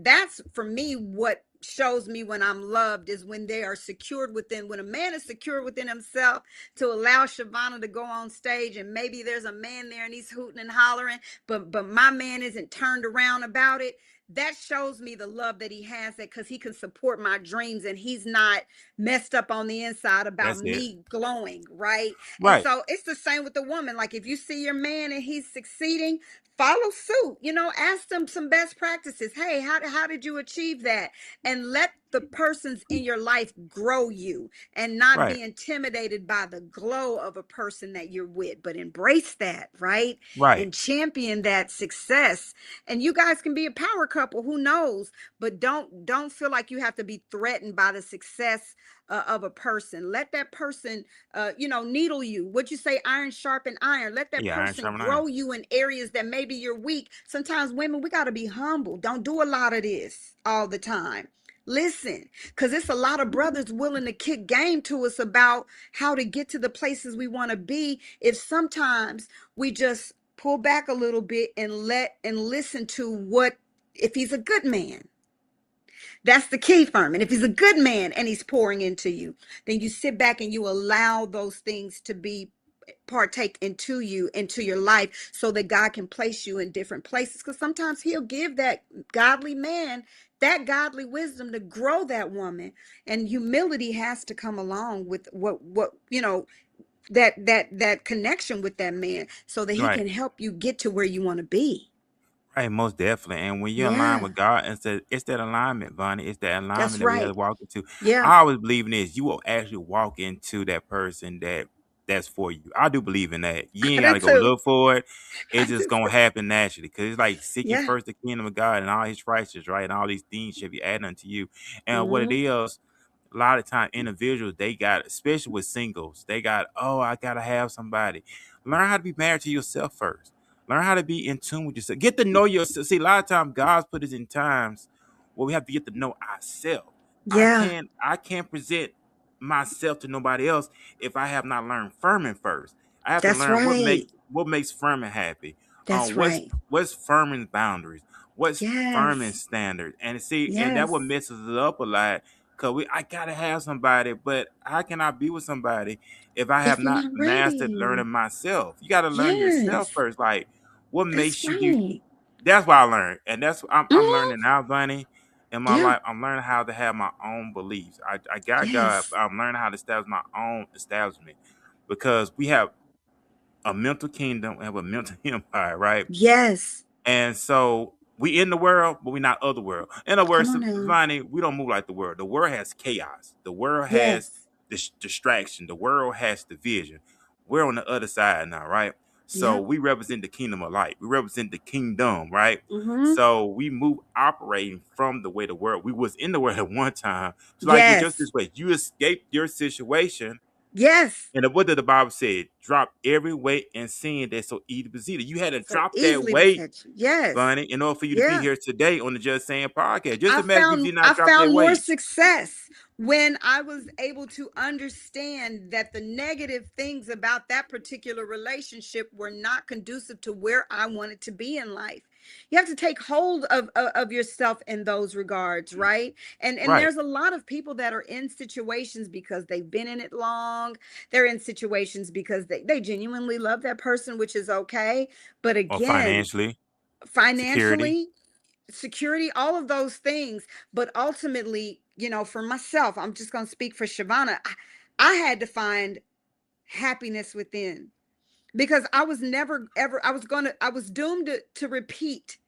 [SPEAKER 4] that's for me what shows me when I'm loved is when they are secured within, when a man is secure within himself to allow Chavonna to go on stage and maybe there's a man there and he's hooting and hollering, but my man isn't turned around about it. That shows me the love that he has, that because he can support my dreams and he's not messed up on the inside about
[SPEAKER 2] that's it.
[SPEAKER 4] me glowing, right? And
[SPEAKER 2] Right.
[SPEAKER 4] so it's the same with the woman. Like if you see your man and he's succeeding, follow suit, ask them some best practices. Hey, how did you achieve that? And let the persons in your life grow you and not
[SPEAKER 2] Right.
[SPEAKER 4] be intimidated by the glow of a person that you're with, but embrace that, right?
[SPEAKER 2] Right.
[SPEAKER 4] And champion that success. And you guys can be a power couple, who knows? But don't feel like you have to be threatened by the success of a person. Let that person needle you. What you say, iron sharpen iron. Let that
[SPEAKER 2] Yeah, iron
[SPEAKER 4] person
[SPEAKER 2] sharpen iron.
[SPEAKER 4] grow you in areas that maybe you're weak. Sometimes women, we got to be humble. Don't do a lot of this all the time. Listen, because it's a lot of brothers willing to kick game to us about how to get to the places we want to be. If sometimes we just pull back a little bit and listen to what, if he's a good man. That's the key, Ferman. If he's a good man and he's pouring into you, then you sit back and you allow those things to be partake into you, into your life, so that God can place you in different places. Because sometimes he'll give that godly man that godly wisdom to grow that woman, and humility has to come along with what that connection with that man, so that he
[SPEAKER 2] Right.
[SPEAKER 4] can help you get to where you want to be.
[SPEAKER 2] Right, most definitely. And when you're aligned
[SPEAKER 4] Yeah,
[SPEAKER 2] with God, it's that alignment, Vonnie. It's that alignment
[SPEAKER 4] that's
[SPEAKER 2] that we have to
[SPEAKER 4] right.
[SPEAKER 2] walk into.
[SPEAKER 4] Yeah,
[SPEAKER 2] I always believe in this. You will actually walk into that person that's for you. I do believe in that. You
[SPEAKER 4] I
[SPEAKER 2] ain't got
[SPEAKER 4] do
[SPEAKER 2] to go
[SPEAKER 4] too.
[SPEAKER 2] look for it.
[SPEAKER 4] I
[SPEAKER 2] It's just
[SPEAKER 4] do
[SPEAKER 2] gonna
[SPEAKER 4] too.
[SPEAKER 2] happen naturally. Cause it's like seeking
[SPEAKER 4] Yeah.
[SPEAKER 2] first the kingdom of God and all His righteousness, right? And all these things should be added unto you. And what it
[SPEAKER 4] Hmm.
[SPEAKER 2] is, a lot of time individuals they got, especially with singles, they got, oh, I gotta have somebody. Learn how to be married to yourself first. Learn how to be in tune with yourself. Get to know yourself. See, a lot of times God's put us in times where we have to get to know ourselves. I
[SPEAKER 4] Yeah,
[SPEAKER 2] can't I can't present myself to nobody else if I have not learned Ferman first. I have to
[SPEAKER 4] that's
[SPEAKER 2] learn
[SPEAKER 4] right.
[SPEAKER 2] what makes Ferman happy.
[SPEAKER 4] That's
[SPEAKER 2] What's
[SPEAKER 4] right.
[SPEAKER 2] Furman's boundaries? What's Furman's
[SPEAKER 4] Yes.
[SPEAKER 2] standard? And see, and that what
[SPEAKER 4] Yes.
[SPEAKER 2] messes it up a lot. Cause I gotta have somebody, but how can I be with somebody if I have
[SPEAKER 4] If you're
[SPEAKER 2] not
[SPEAKER 4] not
[SPEAKER 2] mastered
[SPEAKER 4] ready.
[SPEAKER 2] learning myself? You gotta learn yourself
[SPEAKER 4] Yes.
[SPEAKER 2] first. Like what
[SPEAKER 4] That's
[SPEAKER 2] makes you.
[SPEAKER 4] right.
[SPEAKER 2] That's what I learned, and that's what I'm
[SPEAKER 4] Hmm.
[SPEAKER 2] learning now, Bunny. In my
[SPEAKER 4] Yeah.
[SPEAKER 2] life, I'm learning how to have my own beliefs. I got God,
[SPEAKER 4] Yes.
[SPEAKER 2] but I'm learning how to establish my own establishment because we have a mental kingdom, we have a mental empire, right?
[SPEAKER 4] Yes.
[SPEAKER 2] And so we in the world, but we not of the world. In other
[SPEAKER 4] Come
[SPEAKER 2] words,
[SPEAKER 4] on now.
[SPEAKER 2] Vonnie, we don't move like the world. The world has chaos. The world has
[SPEAKER 4] Yes.
[SPEAKER 2] distraction. The world has division. We're on the other side now, right? So
[SPEAKER 4] Yep.
[SPEAKER 2] we represent the kingdom of light. We represent the kingdom, right?
[SPEAKER 4] Mm-hmm.
[SPEAKER 2] So we move operating from the way the world. We was in the world at one time. So like with just
[SPEAKER 4] Yes.
[SPEAKER 2] this way, you escaped your situation.
[SPEAKER 4] Yes.
[SPEAKER 2] And what did the Bible say? Drop every weight and sin that's so easy to beseech. You had to
[SPEAKER 4] So
[SPEAKER 2] drop that
[SPEAKER 4] easily
[SPEAKER 2] weight,
[SPEAKER 4] beset you. Yes.
[SPEAKER 2] Bunny, in order for you to be
[SPEAKER 4] Yeah.
[SPEAKER 2] here today on the Just Saying podcast. Just
[SPEAKER 4] I
[SPEAKER 2] imagine if you
[SPEAKER 4] found
[SPEAKER 2] did not
[SPEAKER 4] I
[SPEAKER 2] drop that
[SPEAKER 4] found more
[SPEAKER 2] weight.
[SPEAKER 4] success when I was able to understand that the negative things about that particular relationship were not conducive to where I wanted to be in life. You have to take hold of yourself in those regards, right? And
[SPEAKER 2] Right.
[SPEAKER 4] there's a lot of people that are in situations because they've been in it long. They're in situations because they genuinely love that person, which is okay. But
[SPEAKER 2] Or
[SPEAKER 4] again,
[SPEAKER 2] financially, security.
[SPEAKER 4] financially, security, all of those things. But ultimately, for myself, I'm just going to speak for Chavonna. I had to find happiness within, because I was never ever, I was doomed to repeat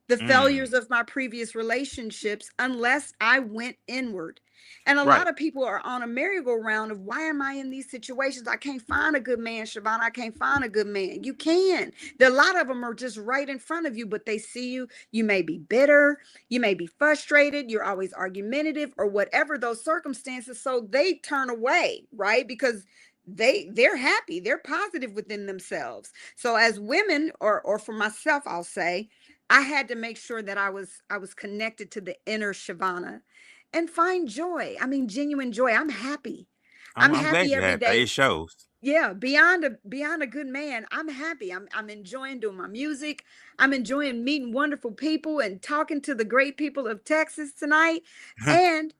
[SPEAKER 4] the
[SPEAKER 2] Mm.
[SPEAKER 4] failures of my previous relationships unless I went inward. And a
[SPEAKER 2] Right.
[SPEAKER 4] lot of people are on a merry-go-round of, why am I in these situations? I can't find a good man, Chavonna. I can't find a good man. You can. A lot of them are just right in front of you, but they see you. You may be bitter. You may be frustrated. You're always argumentative or whatever those circumstances. So they turn away, right? Because they're happy, they're positive within themselves. So as women, or for myself, I'll say, I had to make sure that I was connected to the inner Chavonna and find joy. I mean, genuine joy. I'm happy. I'm
[SPEAKER 2] I'm glad
[SPEAKER 4] happy
[SPEAKER 2] you
[SPEAKER 4] every
[SPEAKER 2] have that.
[SPEAKER 4] day.
[SPEAKER 2] It shows.
[SPEAKER 4] Yeah, beyond a good man, I'm happy. I'm enjoying doing my music. I'm enjoying meeting wonderful people and talking to the great people of Texas tonight. And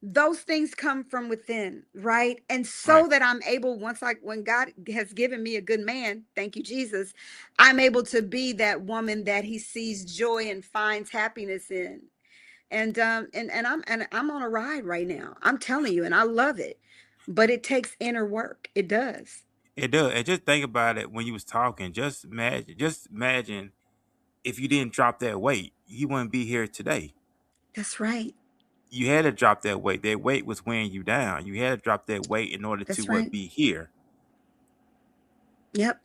[SPEAKER 4] those things come from within, right? And
[SPEAKER 2] Right.
[SPEAKER 4] so that I'm able, when God has given me a good man, thank you, Jesus, I'm able to be that woman that he sees joy and finds happiness in. And I'm on a ride right now. I'm telling you, and I love it. But it takes inner work. It does.
[SPEAKER 2] It does. And just think about it when you was talking. Just imagine if you didn't drop that weight, you wouldn't be here today.
[SPEAKER 4] That's right.
[SPEAKER 2] You had to drop that weight. That weight was weighing you down. You had to drop that weight in order to
[SPEAKER 4] That's
[SPEAKER 2] what
[SPEAKER 4] right.
[SPEAKER 2] be here.
[SPEAKER 4] Yep.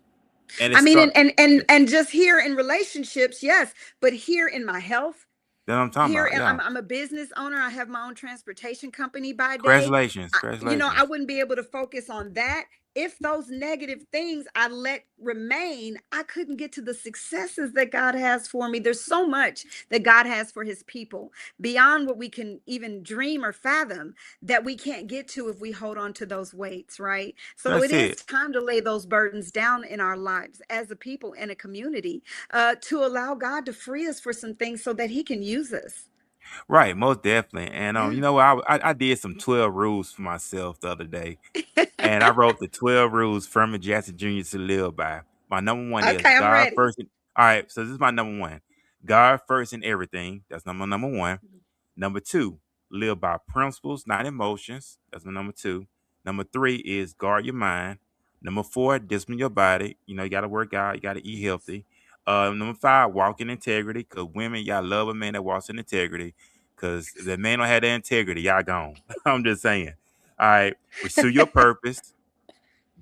[SPEAKER 2] And it
[SPEAKER 4] I mean,
[SPEAKER 2] start.
[SPEAKER 4] and just here in relationships, yes, but here in my health,
[SPEAKER 2] That's what I'm talking
[SPEAKER 4] here,
[SPEAKER 2] about.
[SPEAKER 4] and
[SPEAKER 2] Yeah.
[SPEAKER 4] I'm a business owner. I have my own transportation company by day.
[SPEAKER 2] Congratulations.
[SPEAKER 4] I
[SPEAKER 2] Congratulations.
[SPEAKER 4] wouldn't be able to focus on that if those negative things I let remain. I couldn't get to the successes that God has for me. There's so much that God has for his people beyond what we can even dream or fathom, that we can't get to if we hold on to those weights, right? So it
[SPEAKER 2] That's
[SPEAKER 4] is
[SPEAKER 2] it.
[SPEAKER 4] time to lay those burdens down in our lives as a people and a community, to allow God to free us for some things so that he can use us.
[SPEAKER 2] Right. Most definitely. And
[SPEAKER 4] Yeah.
[SPEAKER 2] you know what? I did some 12 rules for myself the other day. And I wrote the 12 rules Ferman Jackson Jr. to live by. My number one is
[SPEAKER 4] Okay, I'm
[SPEAKER 2] God
[SPEAKER 4] ready.
[SPEAKER 2] first. All right, so this is my number one. God first in everything. That's number one. Number two, live by principles, not emotions. That's my number two. Number three is guard your mind. Number four, discipline your body. You know, you got to work out. You got to eat healthy. Number five, walk in integrity. Because women, y'all love a man that walks in integrity. Because if that man don't have that integrity, y'all gone. I'm just saying. All right, pursue your purpose.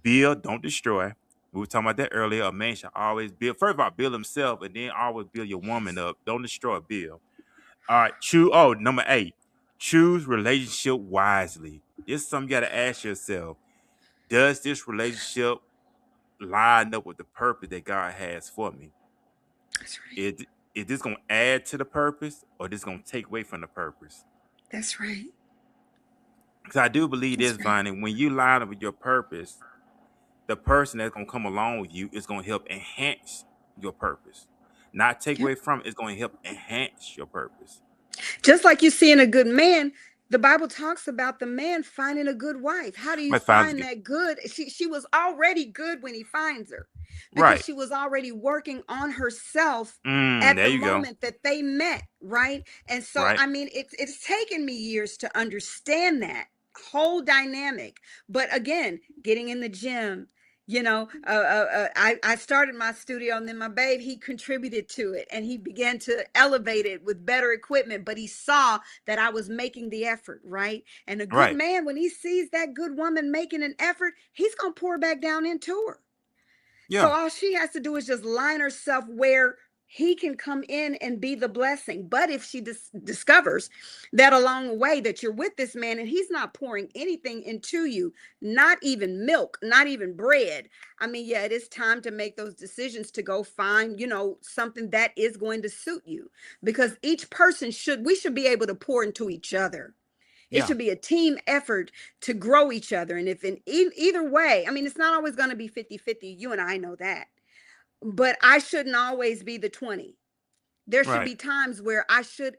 [SPEAKER 2] Build, don't destroy. We were talking about that earlier. A man should always build. First of all, build himself, and then always build your woman up. Don't destroy, build. All right, choose. Oh, number 8, choose relationship wisely. This is something you got to ask yourself. Does this relationship line up with the purpose that God has for me?
[SPEAKER 4] That's right.
[SPEAKER 2] Is this going to add to the purpose, or this going to take away from the purpose?
[SPEAKER 4] That's right.
[SPEAKER 2] Because I do believe this,
[SPEAKER 4] That's right.
[SPEAKER 2] Vonnie, when you line up with your purpose, the person that's going to come along with you is going to help enhance your purpose. Not take
[SPEAKER 4] Yep.
[SPEAKER 2] away from it. It's going to help enhance your purpose.
[SPEAKER 4] Just like you see in a good man, the Bible talks about the man finding a good wife. How do you
[SPEAKER 2] My father's
[SPEAKER 4] find
[SPEAKER 2] good.
[SPEAKER 4] that good? She was already good when he finds her, because
[SPEAKER 2] Right.
[SPEAKER 4] she was already working on herself at
[SPEAKER 2] There
[SPEAKER 4] the
[SPEAKER 2] you go.
[SPEAKER 4] moment that they met, right? And so,
[SPEAKER 2] Right.
[SPEAKER 4] I mean, it's taken me years to understand that whole dynamic. But again, getting in the gym, I started my studio, and then my babe, he contributed to it, and he began to elevate it with better equipment. But he saw that I was making the effort, right? And a good
[SPEAKER 2] Right.
[SPEAKER 4] man, when he sees that good woman making an effort, he's gonna pour back down into her. So
[SPEAKER 2] Yeah.
[SPEAKER 4] all she has to do is just line herself where he can come in and be the blessing. But if she discovers that along the way that you're with this man and he's not pouring anything into you, not even milk, not even bread, I mean, yeah, it is time to make those decisions to go find, something that is going to suit you. Because each person we should be able to pour into each other. It
[SPEAKER 2] Yeah.
[SPEAKER 4] should be a team effort to grow each other. And if in either way, I mean, it's not always going to be 50-50. You and I know that. But I shouldn't always be the 20. There should
[SPEAKER 2] Right.
[SPEAKER 4] be times where I should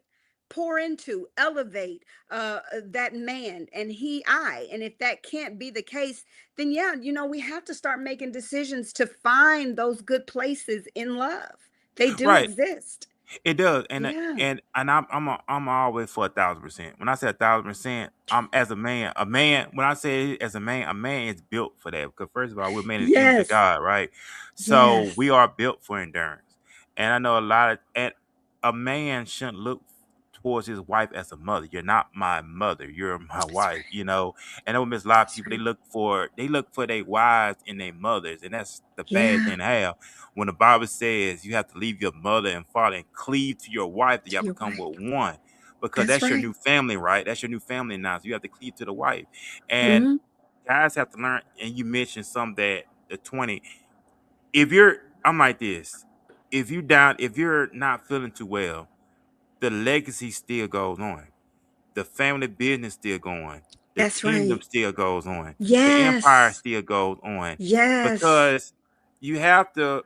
[SPEAKER 4] pour into, elevate that man, and and if that can't be the case, then yeah, we have to start making decisions to find those good places in love. They do
[SPEAKER 2] Right.
[SPEAKER 4] exist.
[SPEAKER 2] It does, and
[SPEAKER 4] Yeah.
[SPEAKER 2] I'm always for 1,000%. When I say 1,000%, I'm as a man. A man. When I say as a man is built for that. Because first of all, we're made in the image of
[SPEAKER 4] Yes.
[SPEAKER 2] God, right? So
[SPEAKER 4] Yes.
[SPEAKER 2] we are built for endurance. And I know and a man shouldn't look towards his wife as a mother. You're not my mother. You're my
[SPEAKER 4] That's
[SPEAKER 2] wife.
[SPEAKER 4] right.
[SPEAKER 2] And I miss a lot of
[SPEAKER 4] That's
[SPEAKER 2] people.
[SPEAKER 4] right.
[SPEAKER 2] They look for their wives and their mothers, and that's the bad
[SPEAKER 4] Yeah.
[SPEAKER 2] thing to have. When the Bible says you have to leave your mother and father and cleave to your wife, that y'all
[SPEAKER 4] You're
[SPEAKER 2] become
[SPEAKER 4] right.
[SPEAKER 2] with one. Because
[SPEAKER 4] That's
[SPEAKER 2] that's your
[SPEAKER 4] right.
[SPEAKER 2] new family, right? That's your new family now. So you have to cleave to the wife. And
[SPEAKER 4] Mhm.
[SPEAKER 2] guys have to learn. And you mentioned some that the 20. I'm like this. If you're not feeling too well, the legacy still goes on. The family business still going. The
[SPEAKER 4] That's
[SPEAKER 2] kingdom
[SPEAKER 4] right.
[SPEAKER 2] still goes on. The empire
[SPEAKER 4] Yes.
[SPEAKER 2] still goes on.
[SPEAKER 4] Yes.
[SPEAKER 2] Because you have to.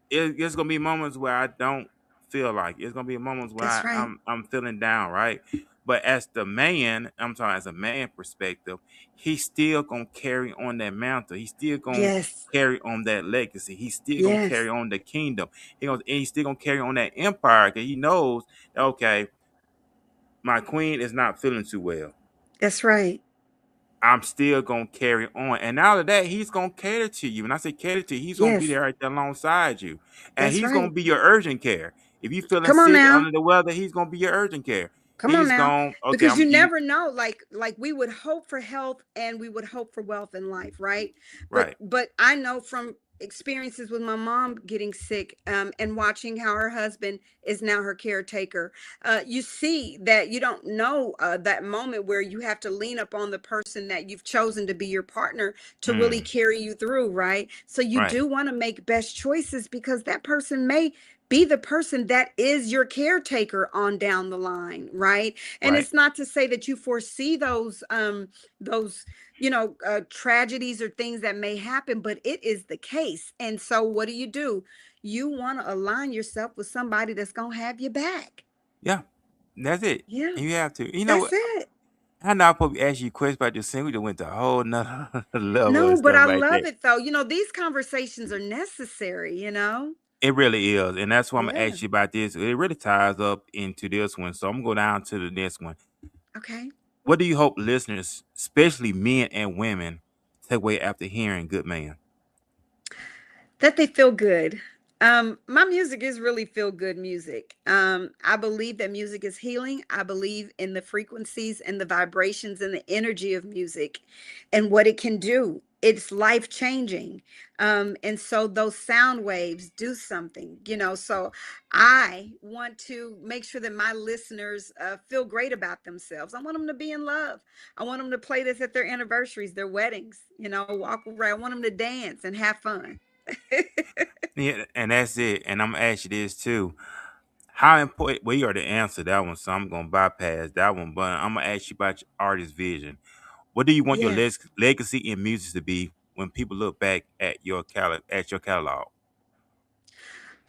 [SPEAKER 2] It's gonna be moments where I don't feel like it. It's gonna be moments where
[SPEAKER 4] That's right.
[SPEAKER 2] I'm feeling down, right? But as the man, I'm talking as a man perspective, he's still gonna carry on that mantle. He's still gonna
[SPEAKER 4] Yes.
[SPEAKER 2] carry on that legacy. He's still gonna
[SPEAKER 4] Yes.
[SPEAKER 2] carry on the kingdom. He's still gonna carry on that empire because he knows, okay, my queen is not feeling too well.
[SPEAKER 4] That's right.
[SPEAKER 2] I'm still gonna carry on. And now that he's gonna cater to you. When I say cater to you, he's gonna be
[SPEAKER 4] Yes.
[SPEAKER 2] there right there alongside you. And
[SPEAKER 4] That's
[SPEAKER 2] he's gonna
[SPEAKER 4] right.
[SPEAKER 2] be your urgent care. If you feeling
[SPEAKER 4] Come on
[SPEAKER 2] sick
[SPEAKER 4] now.
[SPEAKER 2] under the weather, he's gonna be your urgent care.
[SPEAKER 4] Come on
[SPEAKER 2] He's
[SPEAKER 4] now.
[SPEAKER 2] gonna okay,
[SPEAKER 4] Because
[SPEAKER 2] I'm
[SPEAKER 4] you
[SPEAKER 2] you
[SPEAKER 4] never know, like we would hope for health and we would hope for wealth in life, right? But
[SPEAKER 2] right.
[SPEAKER 4] but I know from experiences with my mom getting sick, and watching how her husband is now her caretaker, you see that you don't know, that moment where you have to lean up on the person that you've chosen to be your partner to really
[SPEAKER 2] Mm,
[SPEAKER 4] carry you through, right? So you
[SPEAKER 2] right,
[SPEAKER 4] do want to make best choices because that person may be the person that is your caretaker on down the line, right? And
[SPEAKER 2] right.
[SPEAKER 4] it's not to say that you foresee those tragedies or things that may happen, but it is the case. And so what do? You want to align yourself with somebody that's going to have your back.
[SPEAKER 2] Yeah. That's it.
[SPEAKER 4] Yeah,
[SPEAKER 2] You have to. You know
[SPEAKER 4] that's
[SPEAKER 2] what?
[SPEAKER 4] it.
[SPEAKER 2] I know I probably asked you a question about your sin. We just went to a whole nother level and
[SPEAKER 4] No, but
[SPEAKER 2] stuff
[SPEAKER 4] I
[SPEAKER 2] like
[SPEAKER 4] love
[SPEAKER 2] that.
[SPEAKER 4] it though. These conversations are necessary.
[SPEAKER 2] It really is. And that's why I'm gonna
[SPEAKER 4] Yeah.
[SPEAKER 2] ask you about this. It really ties up into this one. So I'm gonna go down to the next one.
[SPEAKER 4] Okay.
[SPEAKER 2] What do you hope listeners, especially men and women, take away after hearing Good Man?
[SPEAKER 4] That they feel good. My music is really feel good music. I believe that music is healing. I believe in the frequencies and the vibrations and the energy of music and what it can do. It's life changing. And so those sound waves do something. So I want to make sure that my listeners feel great about themselves. I want them to be in love. I want them to play this at their anniversaries, their weddings, walk around. I want them to dance and have fun.
[SPEAKER 2] Yeah, and that's it. And I'm gonna ask you this too. How important? Well, you already answered that one, so I'm gonna bypass that one. But I'm gonna ask you about your artist vision. What do you want your
[SPEAKER 4] Yes.
[SPEAKER 2] legacy in music to be when people look back at your catalog?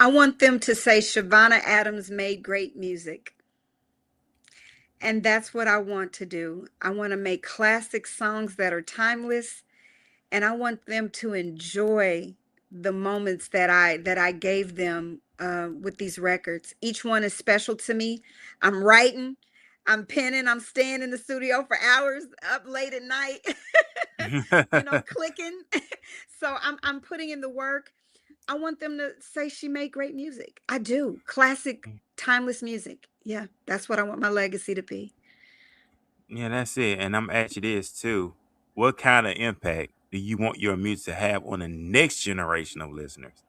[SPEAKER 4] I want them to say Chavonna Adams made great music. And that's what I want to do. I want to make classic songs that are timeless, and I want them to enjoy the moments that I gave them with these records. Each one is special to me. I'm writing, I'm penning, I'm staying in the studio for hours up late at night, clicking. So I'm putting in the work. I want them to say she made great music. I do. Classic, timeless music. Yeah, that's what I want my legacy to be.
[SPEAKER 2] Yeah, that's it. And I'm asking you this too. What kind of impact do you want your music to have on the next generation of listeners?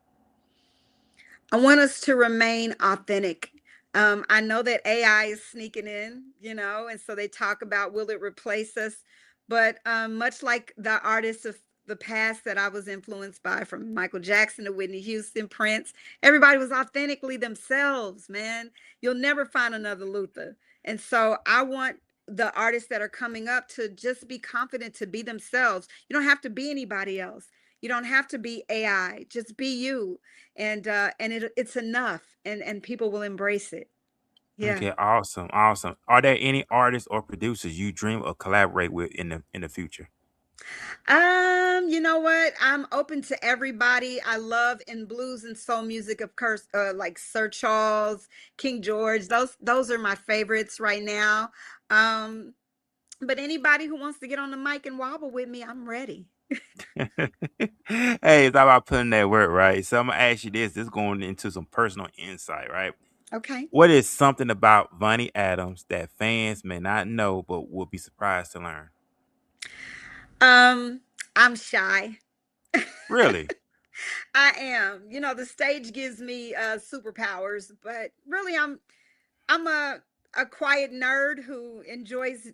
[SPEAKER 4] I want us to remain authentic. I know that AI is sneaking in, and so they talk about will it replace us? But much like the artists of the past that I was influenced by, from Michael Jackson to Whitney Houston, Prince, everybody was authentically themselves, man. You'll never find another Luther. And so I want the artists that are coming up to just be confident to be themselves. You don't have to be anybody else. You don't have to be AI. Just be you, and it's enough, and people will embrace it. Yeah.
[SPEAKER 2] Okay, awesome, awesome. Are there any artists or producers you dream of collaborate with in the future?
[SPEAKER 4] You know what? I'm open to everybody. I love in blues and soul music, of course, like Sir Charles, King George. Those are my favorites right now. Um, but anybody who wants to get on the mic and wobble with me, I'm ready.
[SPEAKER 2] Hey, it's all about putting that work, right? So I'm gonna ask you this. This is going into some personal insight, right?
[SPEAKER 4] Okay.
[SPEAKER 2] What is something about Vonnie Adams that fans may not know but will be surprised to learn?
[SPEAKER 4] Um, I'm shy.
[SPEAKER 2] Really?
[SPEAKER 4] I am. The stage gives me superpowers, but really I'm a a quiet nerd who enjoys,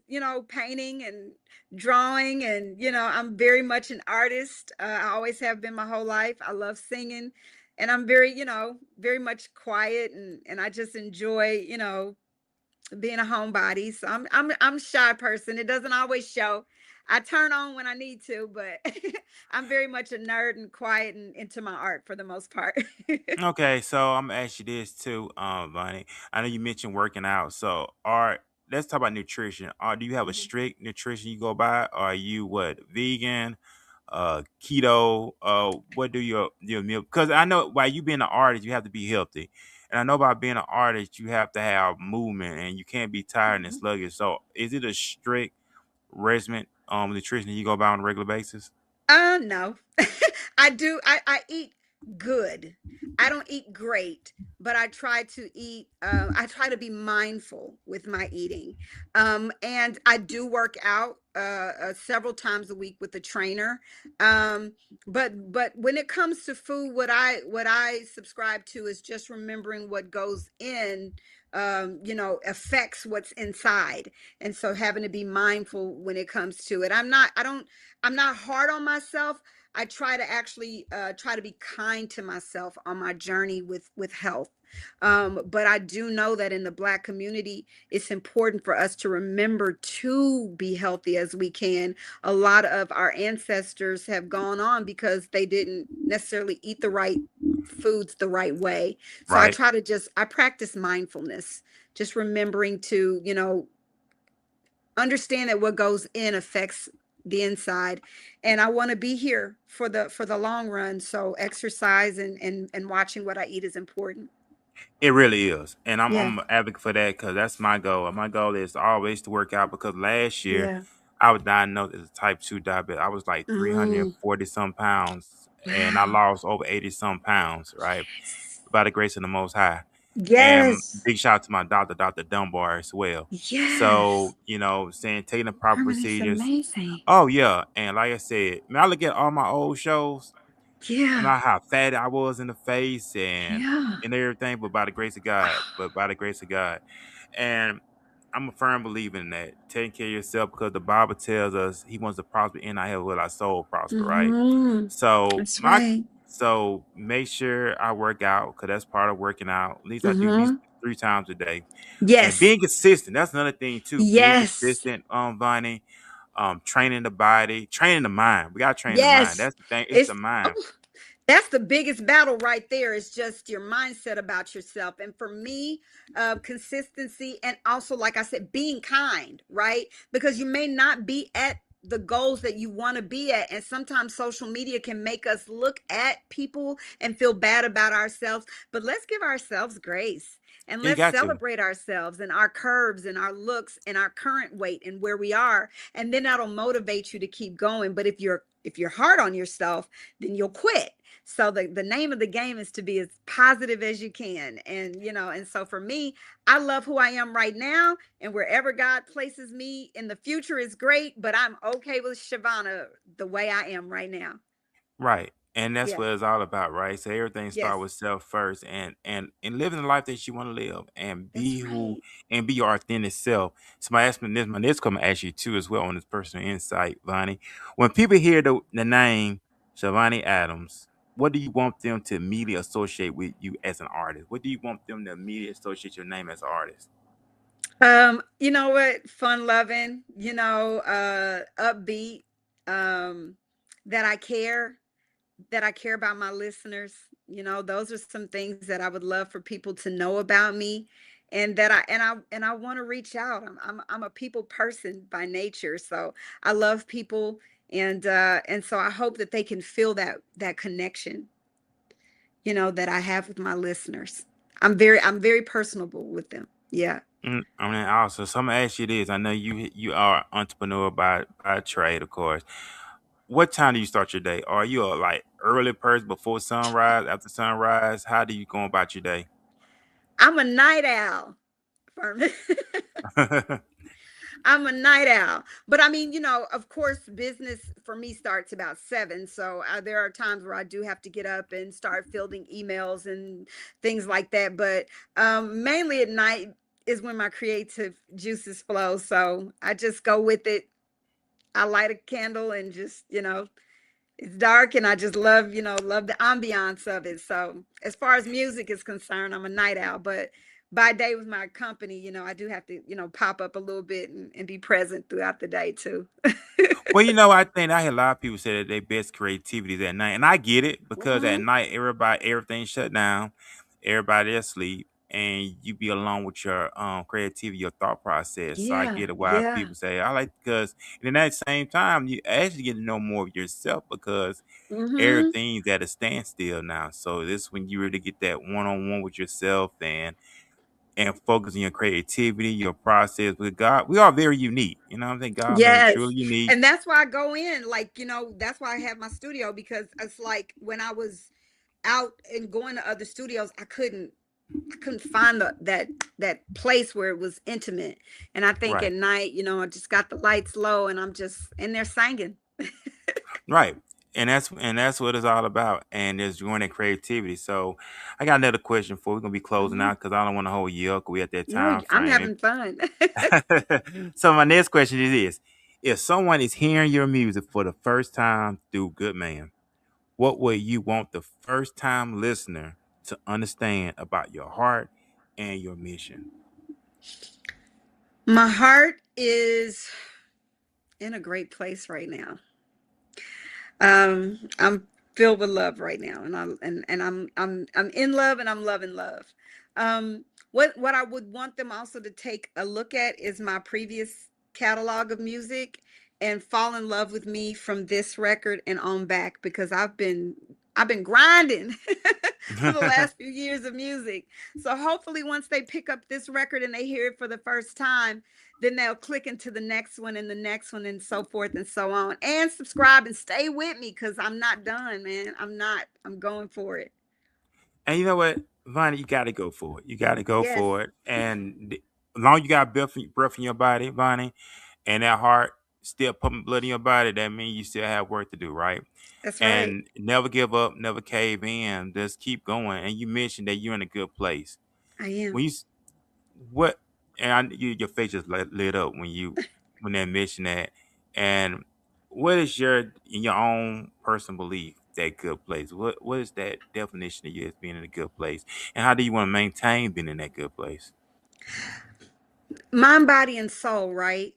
[SPEAKER 4] painting and drawing. And, I'm very much an artist. I always have been my whole life. I love singing. And I'm very, very much quiet, and I just enjoy, being a homebody. So I'm a shy person. It doesn't always show. I turn on when I need to, but I'm very much a nerd and quiet and into my art for the most part.
[SPEAKER 2] Okay, so I'm gonna ask you this too, Vonnie. I know you mentioned working out. So, let's talk about nutrition. Do you have a
[SPEAKER 4] Mhm.
[SPEAKER 2] strict nutrition you go by? Are you what, vegan, keto? What do your meal? Because I know by you being an artist, you have to be healthy, and I know by being an artist, you have to have movement, and you can't be tired and
[SPEAKER 4] Mhm.
[SPEAKER 2] sluggish. So, is it a strict regimen, nutrition that you go by on a regular basis?
[SPEAKER 4] No. I do. I eat good. I don't eat great, but I try to eat. I try to be mindful with my eating. And I do work out several times a week with a trainer. Um, but when it comes to food, what I subscribe to is just remembering what goes in. Affects what's inside, and so having to be mindful when it comes to it. I'm not hard on myself. I try to actually try to be kind to myself on my journey with health. But I do know that in the Black community, it's important for us to remember to be healthy as we can. A lot of our ancestors have gone on because they didn't necessarily eat the right foods the right way. So
[SPEAKER 2] Right.
[SPEAKER 4] I practice mindfulness, just remembering to, understand that what goes in affects the inside. And I want to be here for the long run, so exercise and watching what I eat is important.
[SPEAKER 2] It really is, and
[SPEAKER 4] Yeah.
[SPEAKER 2] I'm an advocate for that because that's my goal. My goal is always to work out because last year
[SPEAKER 4] Yeah.
[SPEAKER 2] I was diagnosed as a type 2 diabetic. I was like
[SPEAKER 4] Mm,
[SPEAKER 2] 340 some pounds, and I
[SPEAKER 4] wow.
[SPEAKER 2] lost over 80 some pounds, right? By the grace of the Most High. And
[SPEAKER 4] Yes.
[SPEAKER 2] big shout out to my doctor, Dr. Dunbar, as well.
[SPEAKER 4] Yes.
[SPEAKER 2] So, saying taking the proper
[SPEAKER 4] Herman is
[SPEAKER 2] procedures.
[SPEAKER 4] amazing.
[SPEAKER 2] Oh, yeah. And like I said, man, I look at all my old shows. I
[SPEAKER 4] Yeah.
[SPEAKER 2] know how fat I was in the face
[SPEAKER 4] Yeah.
[SPEAKER 2] and everything, but by the grace of God, and I'm a firm believer in that. Taking care of yourself because the Bible tells us He wants to prosper in our health, will our soul prosper, right?
[SPEAKER 4] Hmm.
[SPEAKER 2] So
[SPEAKER 4] That's right.
[SPEAKER 2] make sure I work out because that's part of working out. At least I do at least
[SPEAKER 4] Hmm.
[SPEAKER 2] 3 times a day, and
[SPEAKER 4] Yes.
[SPEAKER 2] being consistent. That's another thing too. Being
[SPEAKER 4] Yes.
[SPEAKER 2] consistent, Vonnie. Training the body, training the mind. We gotta train the mind.
[SPEAKER 4] Yes.
[SPEAKER 2] That's the thing. It's the
[SPEAKER 4] It's
[SPEAKER 2] mind.
[SPEAKER 4] That's the biggest battle right there, is just your mindset about yourself. And for me, consistency, and also, like I said, being kind, right? Because you may not be at the goals that you want to be at. And sometimes social media can make us look at people and feel bad about ourselves. But let's give ourselves grace. And
[SPEAKER 2] You
[SPEAKER 4] let's
[SPEAKER 2] got to.
[SPEAKER 4] celebrate ourselves and our curves and our looks and our current weight and where we are. And then that'll motivate you to keep going. But if you're hard on yourself, then you'll quit. So the name of the game is to be as positive as you can. And, and so for me, I love who I am right now, and wherever God places me in the future is great, but I'm okay with Chavonna the way I am right now.
[SPEAKER 2] Right. And that's
[SPEAKER 4] Yeah.
[SPEAKER 2] what it's all about, right? So everything
[SPEAKER 4] Yes.
[SPEAKER 2] starts with self first and living the life that you want to live and
[SPEAKER 4] That's
[SPEAKER 2] be who
[SPEAKER 4] right.
[SPEAKER 2] and be your authentic self. So my next comment ask you too as well on this personal insight, Vonnie. When people hear the name Chavonna Adams, what do you want them to immediately associate with you as an artist? What do you want them to immediately associate your name as an artist?
[SPEAKER 4] You know what? Fun loving, upbeat, um, that I care, that I care about my listeners. Those are some things that I would love for people to know about me, and that I want to reach out. I'm a people person by nature, so I love people, and so I hope that they can feel that connection, that I have with my listeners. I'm very personable with them. Yeah.
[SPEAKER 2] I mean, also, so I'm gonna ask you this. I know you are an entrepreneur by trade, of course. What time do you start your day? Are you a like early person before sunrise, after sunrise? How do you go about your day?
[SPEAKER 4] I'm a night owl. Ferman. I'm a night owl. But I mean, of course, business for me starts about 7. So there are times where I do have to get up and start fielding emails and things like that. But mainly at night, is when my creative juices flow. So I just go with it. I light a candle and just, it's dark and I just love, love the ambiance of it. So as far as music is concerned, I'm a night owl, but by day with my company, I do have to, pop up a little bit and be present throughout the day too.
[SPEAKER 2] Well, I think I hear a lot of people say that their best creativity is at night, and I get it because at
[SPEAKER 4] Mhm.
[SPEAKER 2] night everything shut down, everybody asleep, and you be alone with your creativity, your thought process. So I
[SPEAKER 4] Yeah,
[SPEAKER 2] get it why
[SPEAKER 4] yeah.
[SPEAKER 2] people say I like because and at that same time you actually get to know more of yourself because
[SPEAKER 4] Mhm.
[SPEAKER 2] everything's at a standstill now. So this when you really get that one on one with yourself and focus on your creativity, your process with God. We are very unique. You know what I'm saying? God made us
[SPEAKER 4] Yes.
[SPEAKER 2] truly unique.
[SPEAKER 4] And that's why I go in, like, that's why I have my studio, because it's like when I was out and going to other studios, I couldn't find that place where it was intimate. And I think
[SPEAKER 2] Right.
[SPEAKER 4] at night, I just got the lights low and I'm just in there singing.
[SPEAKER 2] Right. And that's what it's all about. And there's joy and creativity. So I got another question for you. We're gonna be closing
[SPEAKER 4] Mhm.
[SPEAKER 2] out because I don't want to hold you up 'cause we at that
[SPEAKER 4] No,
[SPEAKER 2] time
[SPEAKER 4] I'm
[SPEAKER 2] frame.
[SPEAKER 4] having fun.
[SPEAKER 2] So my next question is this. If someone is hearing your music for the first time through Good Man, what would you want the first time listener to understand about your heart and your mission?
[SPEAKER 4] My heart is in a great place right now. I'm filled with love right now, and I'm in love, and I'm loving love. What I would want them also to take a look at is my previous catalog of music and fall in love with me from this record and on back, because I've been grinding for the last few years of music. So hopefully once they pick up this record and they hear it for the first time, then they'll click into the next one and the next one and so forth and so on. And subscribe and stay with me, because I'm not done, man. I'm not. I'm going for it.
[SPEAKER 2] And you know what, Vonnie, you got to go for it. You got to go
[SPEAKER 4] Yes,
[SPEAKER 2] for it. As long as you got breath in your body, Vonnie, and that heart still pumping blood in your body, that means you still have work to do, right?
[SPEAKER 4] that's right.
[SPEAKER 2] And never give up, never cave in. Just keep going. And you mentioned that you're in a good place.
[SPEAKER 4] I am.
[SPEAKER 2] When you s- what your face just lit up when they mentioned that. And what is in your own personal belief that good place? What is that definition of you as being in a good place? And how do you want to maintain being in that good place?
[SPEAKER 4] Mind, body, and soul, right?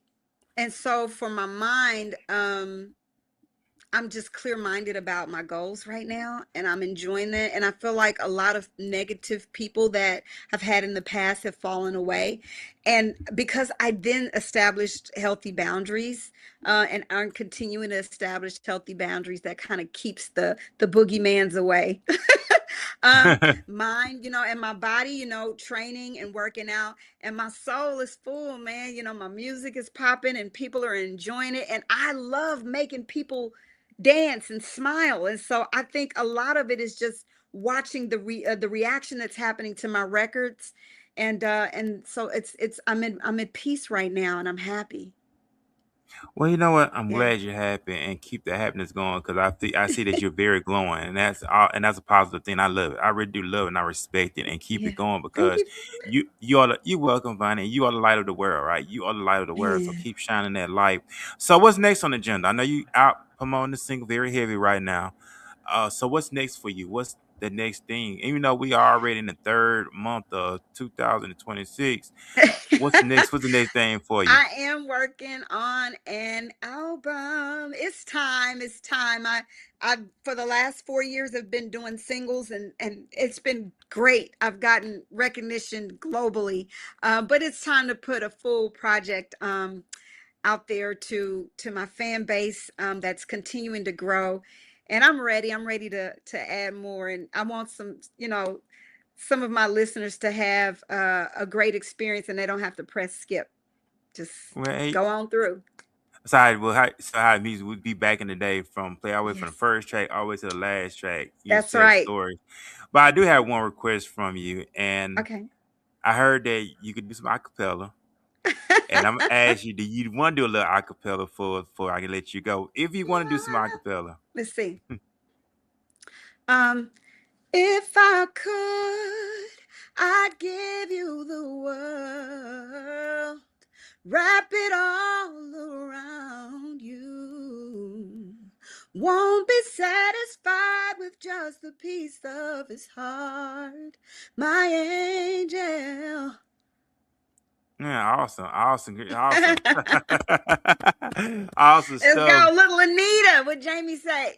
[SPEAKER 4] And so for my mind, I'm just clear-minded about my goals right now, and I'm enjoying that. And I feel like a lot of negative people that I've had in the past have fallen away. And because I then established healthy boundaries, and I'm continuing to establish healthy boundaries that kind of keeps the boogeymans away. Mind, and my body, training and working out, and my soul is full, man. My music is popping and people are enjoying it. And I love making people dance and smile. And so I think a lot of it is just watching the reaction that's happening to my records. And so it's I'm at peace right now and I'm happy.
[SPEAKER 2] Well, you know what? I'm
[SPEAKER 4] Yeah.
[SPEAKER 2] glad you're happy and keep the happiness going because I see that you're very glowing and that's a positive thing. I love it. I really do love it and I respect it and keep
[SPEAKER 4] Yeah.
[SPEAKER 2] it going
[SPEAKER 4] Thank
[SPEAKER 2] because
[SPEAKER 4] you.
[SPEAKER 2] you welcome, Vonnie. You are the light of the world, right? You are the light of the world. So
[SPEAKER 4] Yeah.
[SPEAKER 2] keep shining that light. So what's next on the agenda? I know you out promoting the single very heavy right now. So what's next for you? What's the next thing? Even though we are already in the third month of 2026, what's the next thing for you?
[SPEAKER 4] I am working on an album. It's time. It's time. I for the last 4 years have been doing singles, and it's been great. I've gotten recognition globally, but it's time to put a full project out there to my fan base, that's continuing to grow. And I'm ready. I'm ready to add more. And I want some of my listeners to have a great experience, and they don't have to press skip. Just
[SPEAKER 2] Well, hey,
[SPEAKER 4] go on through.
[SPEAKER 2] so how music would be back in the day from play all the way from the
[SPEAKER 4] Yes,
[SPEAKER 2] first track all the way to the last track. You
[SPEAKER 4] that's
[SPEAKER 2] tell
[SPEAKER 4] right.
[SPEAKER 2] stories. But I do have one request from you, and
[SPEAKER 4] Okay.
[SPEAKER 2] I heard that you could do some acapella. And I'm gonna ask you, do you want to do a little acapella for I can let you go? If you want to do some acapella.
[SPEAKER 4] Let's see. Um, if I could, I'd give you the world, wrap it all around you. Won't be satisfied with just a piece of his heart, my angel.
[SPEAKER 2] Yeah, awesome, awesome, awesome, awesome
[SPEAKER 4] Let's
[SPEAKER 2] stuff.
[SPEAKER 4] go, little Anita. What Jamie say?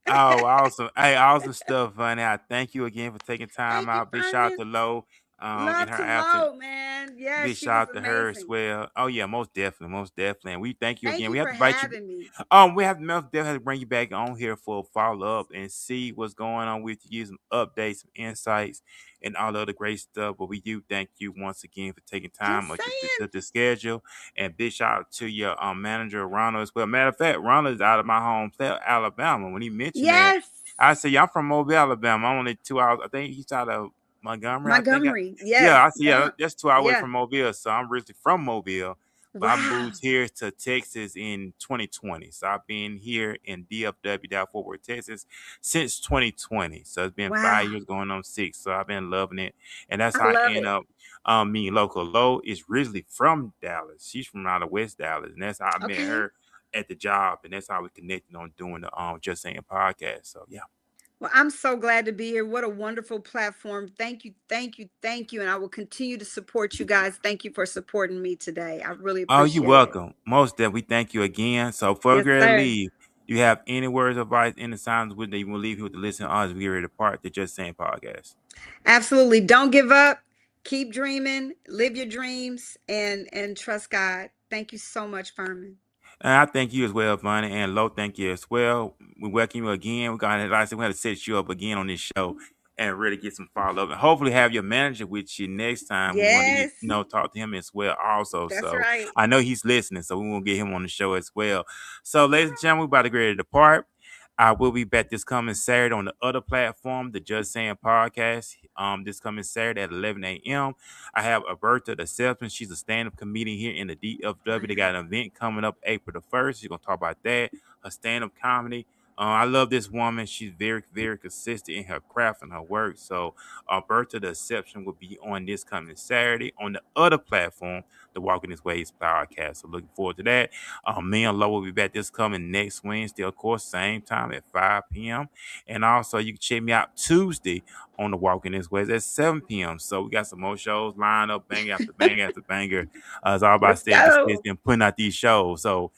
[SPEAKER 2] Oh, awesome. Hey, awesome stuff, Vonnie. I thank you again for taking time
[SPEAKER 4] Thank you,
[SPEAKER 2] out. Big shout out
[SPEAKER 4] Ferman.
[SPEAKER 2] to Lo in
[SPEAKER 4] Love
[SPEAKER 2] her
[SPEAKER 4] to
[SPEAKER 2] absence.
[SPEAKER 4] Lo, man. Yes,
[SPEAKER 2] Big
[SPEAKER 4] she
[SPEAKER 2] shout
[SPEAKER 4] was
[SPEAKER 2] out to her as
[SPEAKER 4] amazing.
[SPEAKER 2] well. Oh yeah, most definitely, most definitely. And we thank you
[SPEAKER 4] Thank
[SPEAKER 2] again.
[SPEAKER 4] you
[SPEAKER 2] We have
[SPEAKER 4] for
[SPEAKER 2] to invite you.
[SPEAKER 4] having me.
[SPEAKER 2] We have most definitely have to bring you back on here for a follow up and see what's going on with you, some updates, some insights, and all the other great stuff. But we do thank you once again for taking time
[SPEAKER 4] Just
[SPEAKER 2] out
[SPEAKER 4] saying.
[SPEAKER 2] the schedule. And big shout out to your manager Ronald as well. Matter of fact, Ronald is out of my home state, Alabama. When he mentioned that,
[SPEAKER 4] Yes.
[SPEAKER 2] I said, "Yeah, I'm from Mobile, Alabama. I'm only 2 hours. I think he's out of Montgomery. I think.
[SPEAKER 4] Montgomery. Yes.
[SPEAKER 2] Yeah, I see. Yeah,
[SPEAKER 4] Yeah.
[SPEAKER 2] that's 2 hours away
[SPEAKER 4] Yeah.
[SPEAKER 2] from Mobile. So I'm originally from Mobile, but I
[SPEAKER 4] Wow.
[SPEAKER 2] moved here to Texas in 2020. So I've been here in DFW, Dallas Fort Worth, Texas, since 2020. So it's been
[SPEAKER 4] Wow.
[SPEAKER 2] 5 years going on 6. So I've been loving it, and that's
[SPEAKER 4] I
[SPEAKER 2] how I
[SPEAKER 4] love
[SPEAKER 2] end
[SPEAKER 4] it.
[SPEAKER 2] up meeting local. Lo is originally from Dallas. She's from out of West Dallas, and that's how I met
[SPEAKER 4] Okay.
[SPEAKER 2] her at the job, and that's how we connected on doing the Just Saying podcast. So yeah.
[SPEAKER 4] Well, I'm so glad to be here. What a wonderful platform. Thank you. Thank you. Thank you. And I will continue to support you guys. Thank you for supporting me today. I really
[SPEAKER 2] Oh, you're
[SPEAKER 4] appreciate it.
[SPEAKER 2] welcome. Most definitely. Thank you again. So before we
[SPEAKER 4] Yes,
[SPEAKER 2] get ready to
[SPEAKER 4] sir.
[SPEAKER 2] leave, do you have any words of advice, any signs with that you will leave here with the listener as we get ready to part the Just Saying podcast?
[SPEAKER 4] Absolutely. Don't give up. Keep dreaming. Live your dreams and trust God. Thank you so much, Ferman.
[SPEAKER 2] And I thank you as well, Vonnie, and Lo, thank you as well. We welcome you again. We're gonna, like I said, we're gonna set you up again on this show and really get some follow up, and hopefully have your manager with you next time. We want to get,
[SPEAKER 4] Yes,
[SPEAKER 2] talk to him as well, also.
[SPEAKER 4] that's
[SPEAKER 2] So
[SPEAKER 4] right.
[SPEAKER 2] I know he's listening, so we want to get him on the show as well. So, ladies and gentlemen, we're about to get ready to depart. I will be back this coming Saturday on the other platform, the Just Saying Podcast. This coming Saturday at 11 a.m. I have Alberta the Selfman. She's a stand-up comedian here in the DFW. They got an event coming up April the 1st. She's gonna talk about that, her stand-up comedy. I love this woman. She's very, very consistent in her craft and her work. So Alberta the Exception will be on this coming Saturday on the other platform, the Walking This Ways podcast. So looking forward to that. Me and Lo will be back this coming next Wednesday, of course, same time at 5 p.m. And also you can check me out Tuesday on the Walking This Way at 7 p.m. So we got some more shows lined up, banger after banger after banger. It's all about
[SPEAKER 4] Let's
[SPEAKER 2] staying
[SPEAKER 4] go.
[SPEAKER 2] consistent and putting out these shows. So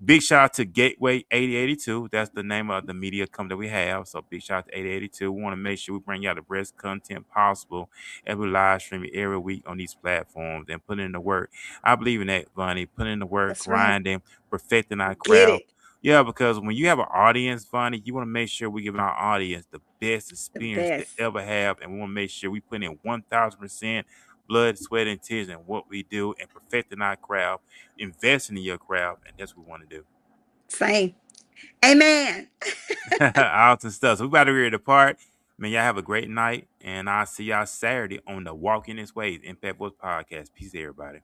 [SPEAKER 2] big shout out to Gateway 8082. That's the name of the media company that we have. So big shout out to 8082. We want to make sure we bring y'all the best content possible and we live stream it every week on these platforms and put in the work. I believe in that, Vonnie. Put in the work,
[SPEAKER 4] That's right.
[SPEAKER 2] grinding, perfecting our
[SPEAKER 4] Get
[SPEAKER 2] craft.
[SPEAKER 4] it.
[SPEAKER 2] Yeah, because when you have an audience, Vonnie, you want to make sure we give our audience the best
[SPEAKER 4] The
[SPEAKER 2] experience they
[SPEAKER 4] best.
[SPEAKER 2] ever have. And we want to make sure we put in 1,000% blood, sweat, and tears in what we do and perfecting our craft, investing in your craft. And that's what we want to do.
[SPEAKER 4] Same. Amen.
[SPEAKER 2] Awesome stuff. So we about to ready to depart. Man, y'all have a great night. And I'll see y'all Saturday on the Walking This Ways Impact Voice Podcast. Peace, everybody.